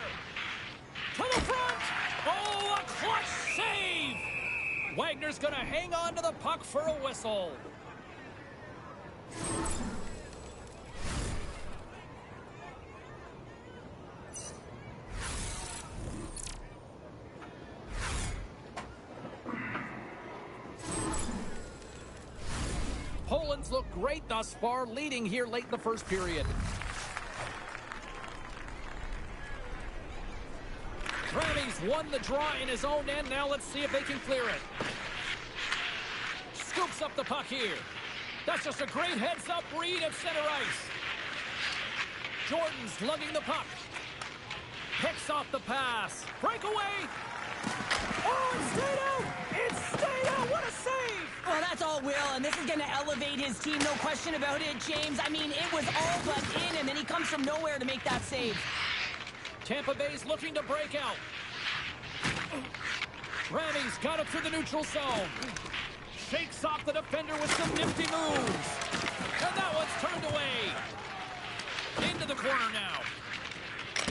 S1: To the front. Oh, a clutch save. Wagner's going to hang on to the puck for a whistle. Poland's looked great thus far, leading here late in the first period. Rami's won the draw in his own end. Now let's see if they can clear it. Scoops up the puck here. That's just a great heads-up read at center ice. Jordan's lugging the puck. Picks off the pass. Breakaway. Oh, it stayed out. It stayed out. What a save.
S2: Well, that's all Will, and this is going to elevate his team, no question about it, James. I mean, it was all but in, and then he comes from nowhere to make that save.
S1: Tampa Bay's looking to break out. Rami's got it through the neutral zone. Shakes off the defender with some nifty moves. And that one's turned away. Into the corner now.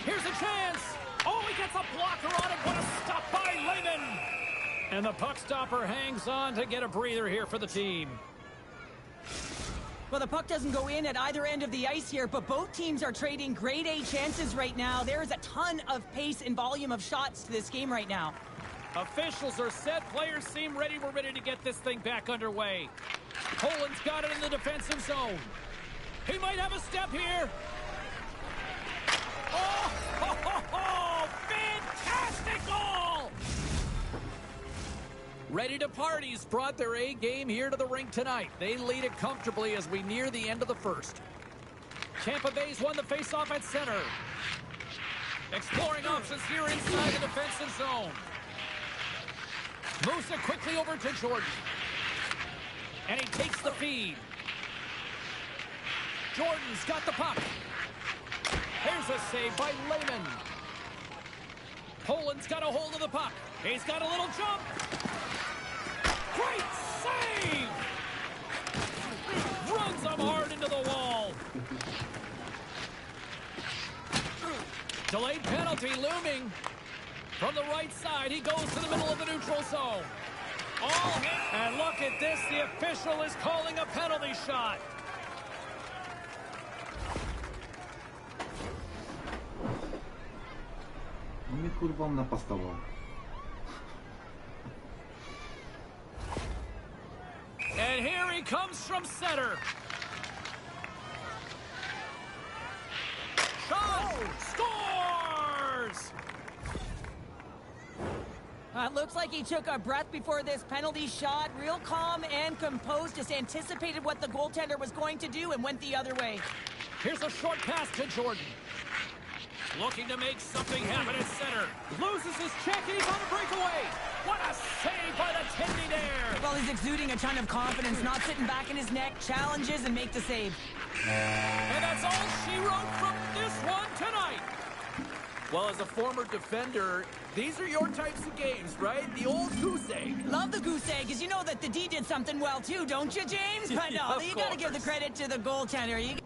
S1: Here's a chance. Oh, he gets a blocker on it. What a stop by Lehman. And the puck stopper hangs on to get a breather here for the team.
S2: Well, the puck doesn't go in at either end of the ice here, but both teams are trading grade A chances right now. There is a ton of pace and volume of shots to this game right now.
S1: Officials are set. Players seem ready. We're ready to get this thing back underway. Poland's got it in the defensive zone. He might have a step here. Oh, ho, ho, ho. Fantastic goal! Ready to parties brought their A game here to the rink tonight. They lead it comfortably as we near the end of the first. Tampa Bay's won the faceoff at center. Exploring options here inside the defensive zone. Moves it quickly over to Jordan. And he takes the feed. Jordan's got the puck. Here's a save by Lehman. Poland's got a hold of the puck. He's got a little jump. Great save! Runs him hard into the wall. Delayed penalty looming. From the right side, he goes to the middle of the neutral zone. All hit. And look at this. The official is calling a penalty shot.
S3: No mnie kurwa on napastował.
S1: And here he comes from center. Shot! Scores!
S2: It looks like he took a breath before this penalty shot. Real calm and composed. Just anticipated what the goaltender was going to do and went the other way.
S1: Here's a short pass to Jordan. Looking to make something happen at center. Loses his check and he's on the breakaway. What a save by the Tindy there.
S2: Well, he's exuding a ton of confidence, not sitting back in his neck, challenges and make the save.
S1: And that's all she wrote from this one tonight.
S4: Well, as a former defender, these are your types of games, right? The old goose egg.
S2: Love the goose egg, because you know that the D did something well too, don't you, James? But no,
S4: Of
S2: you got to give the
S4: course.
S2: credit to the goaltender.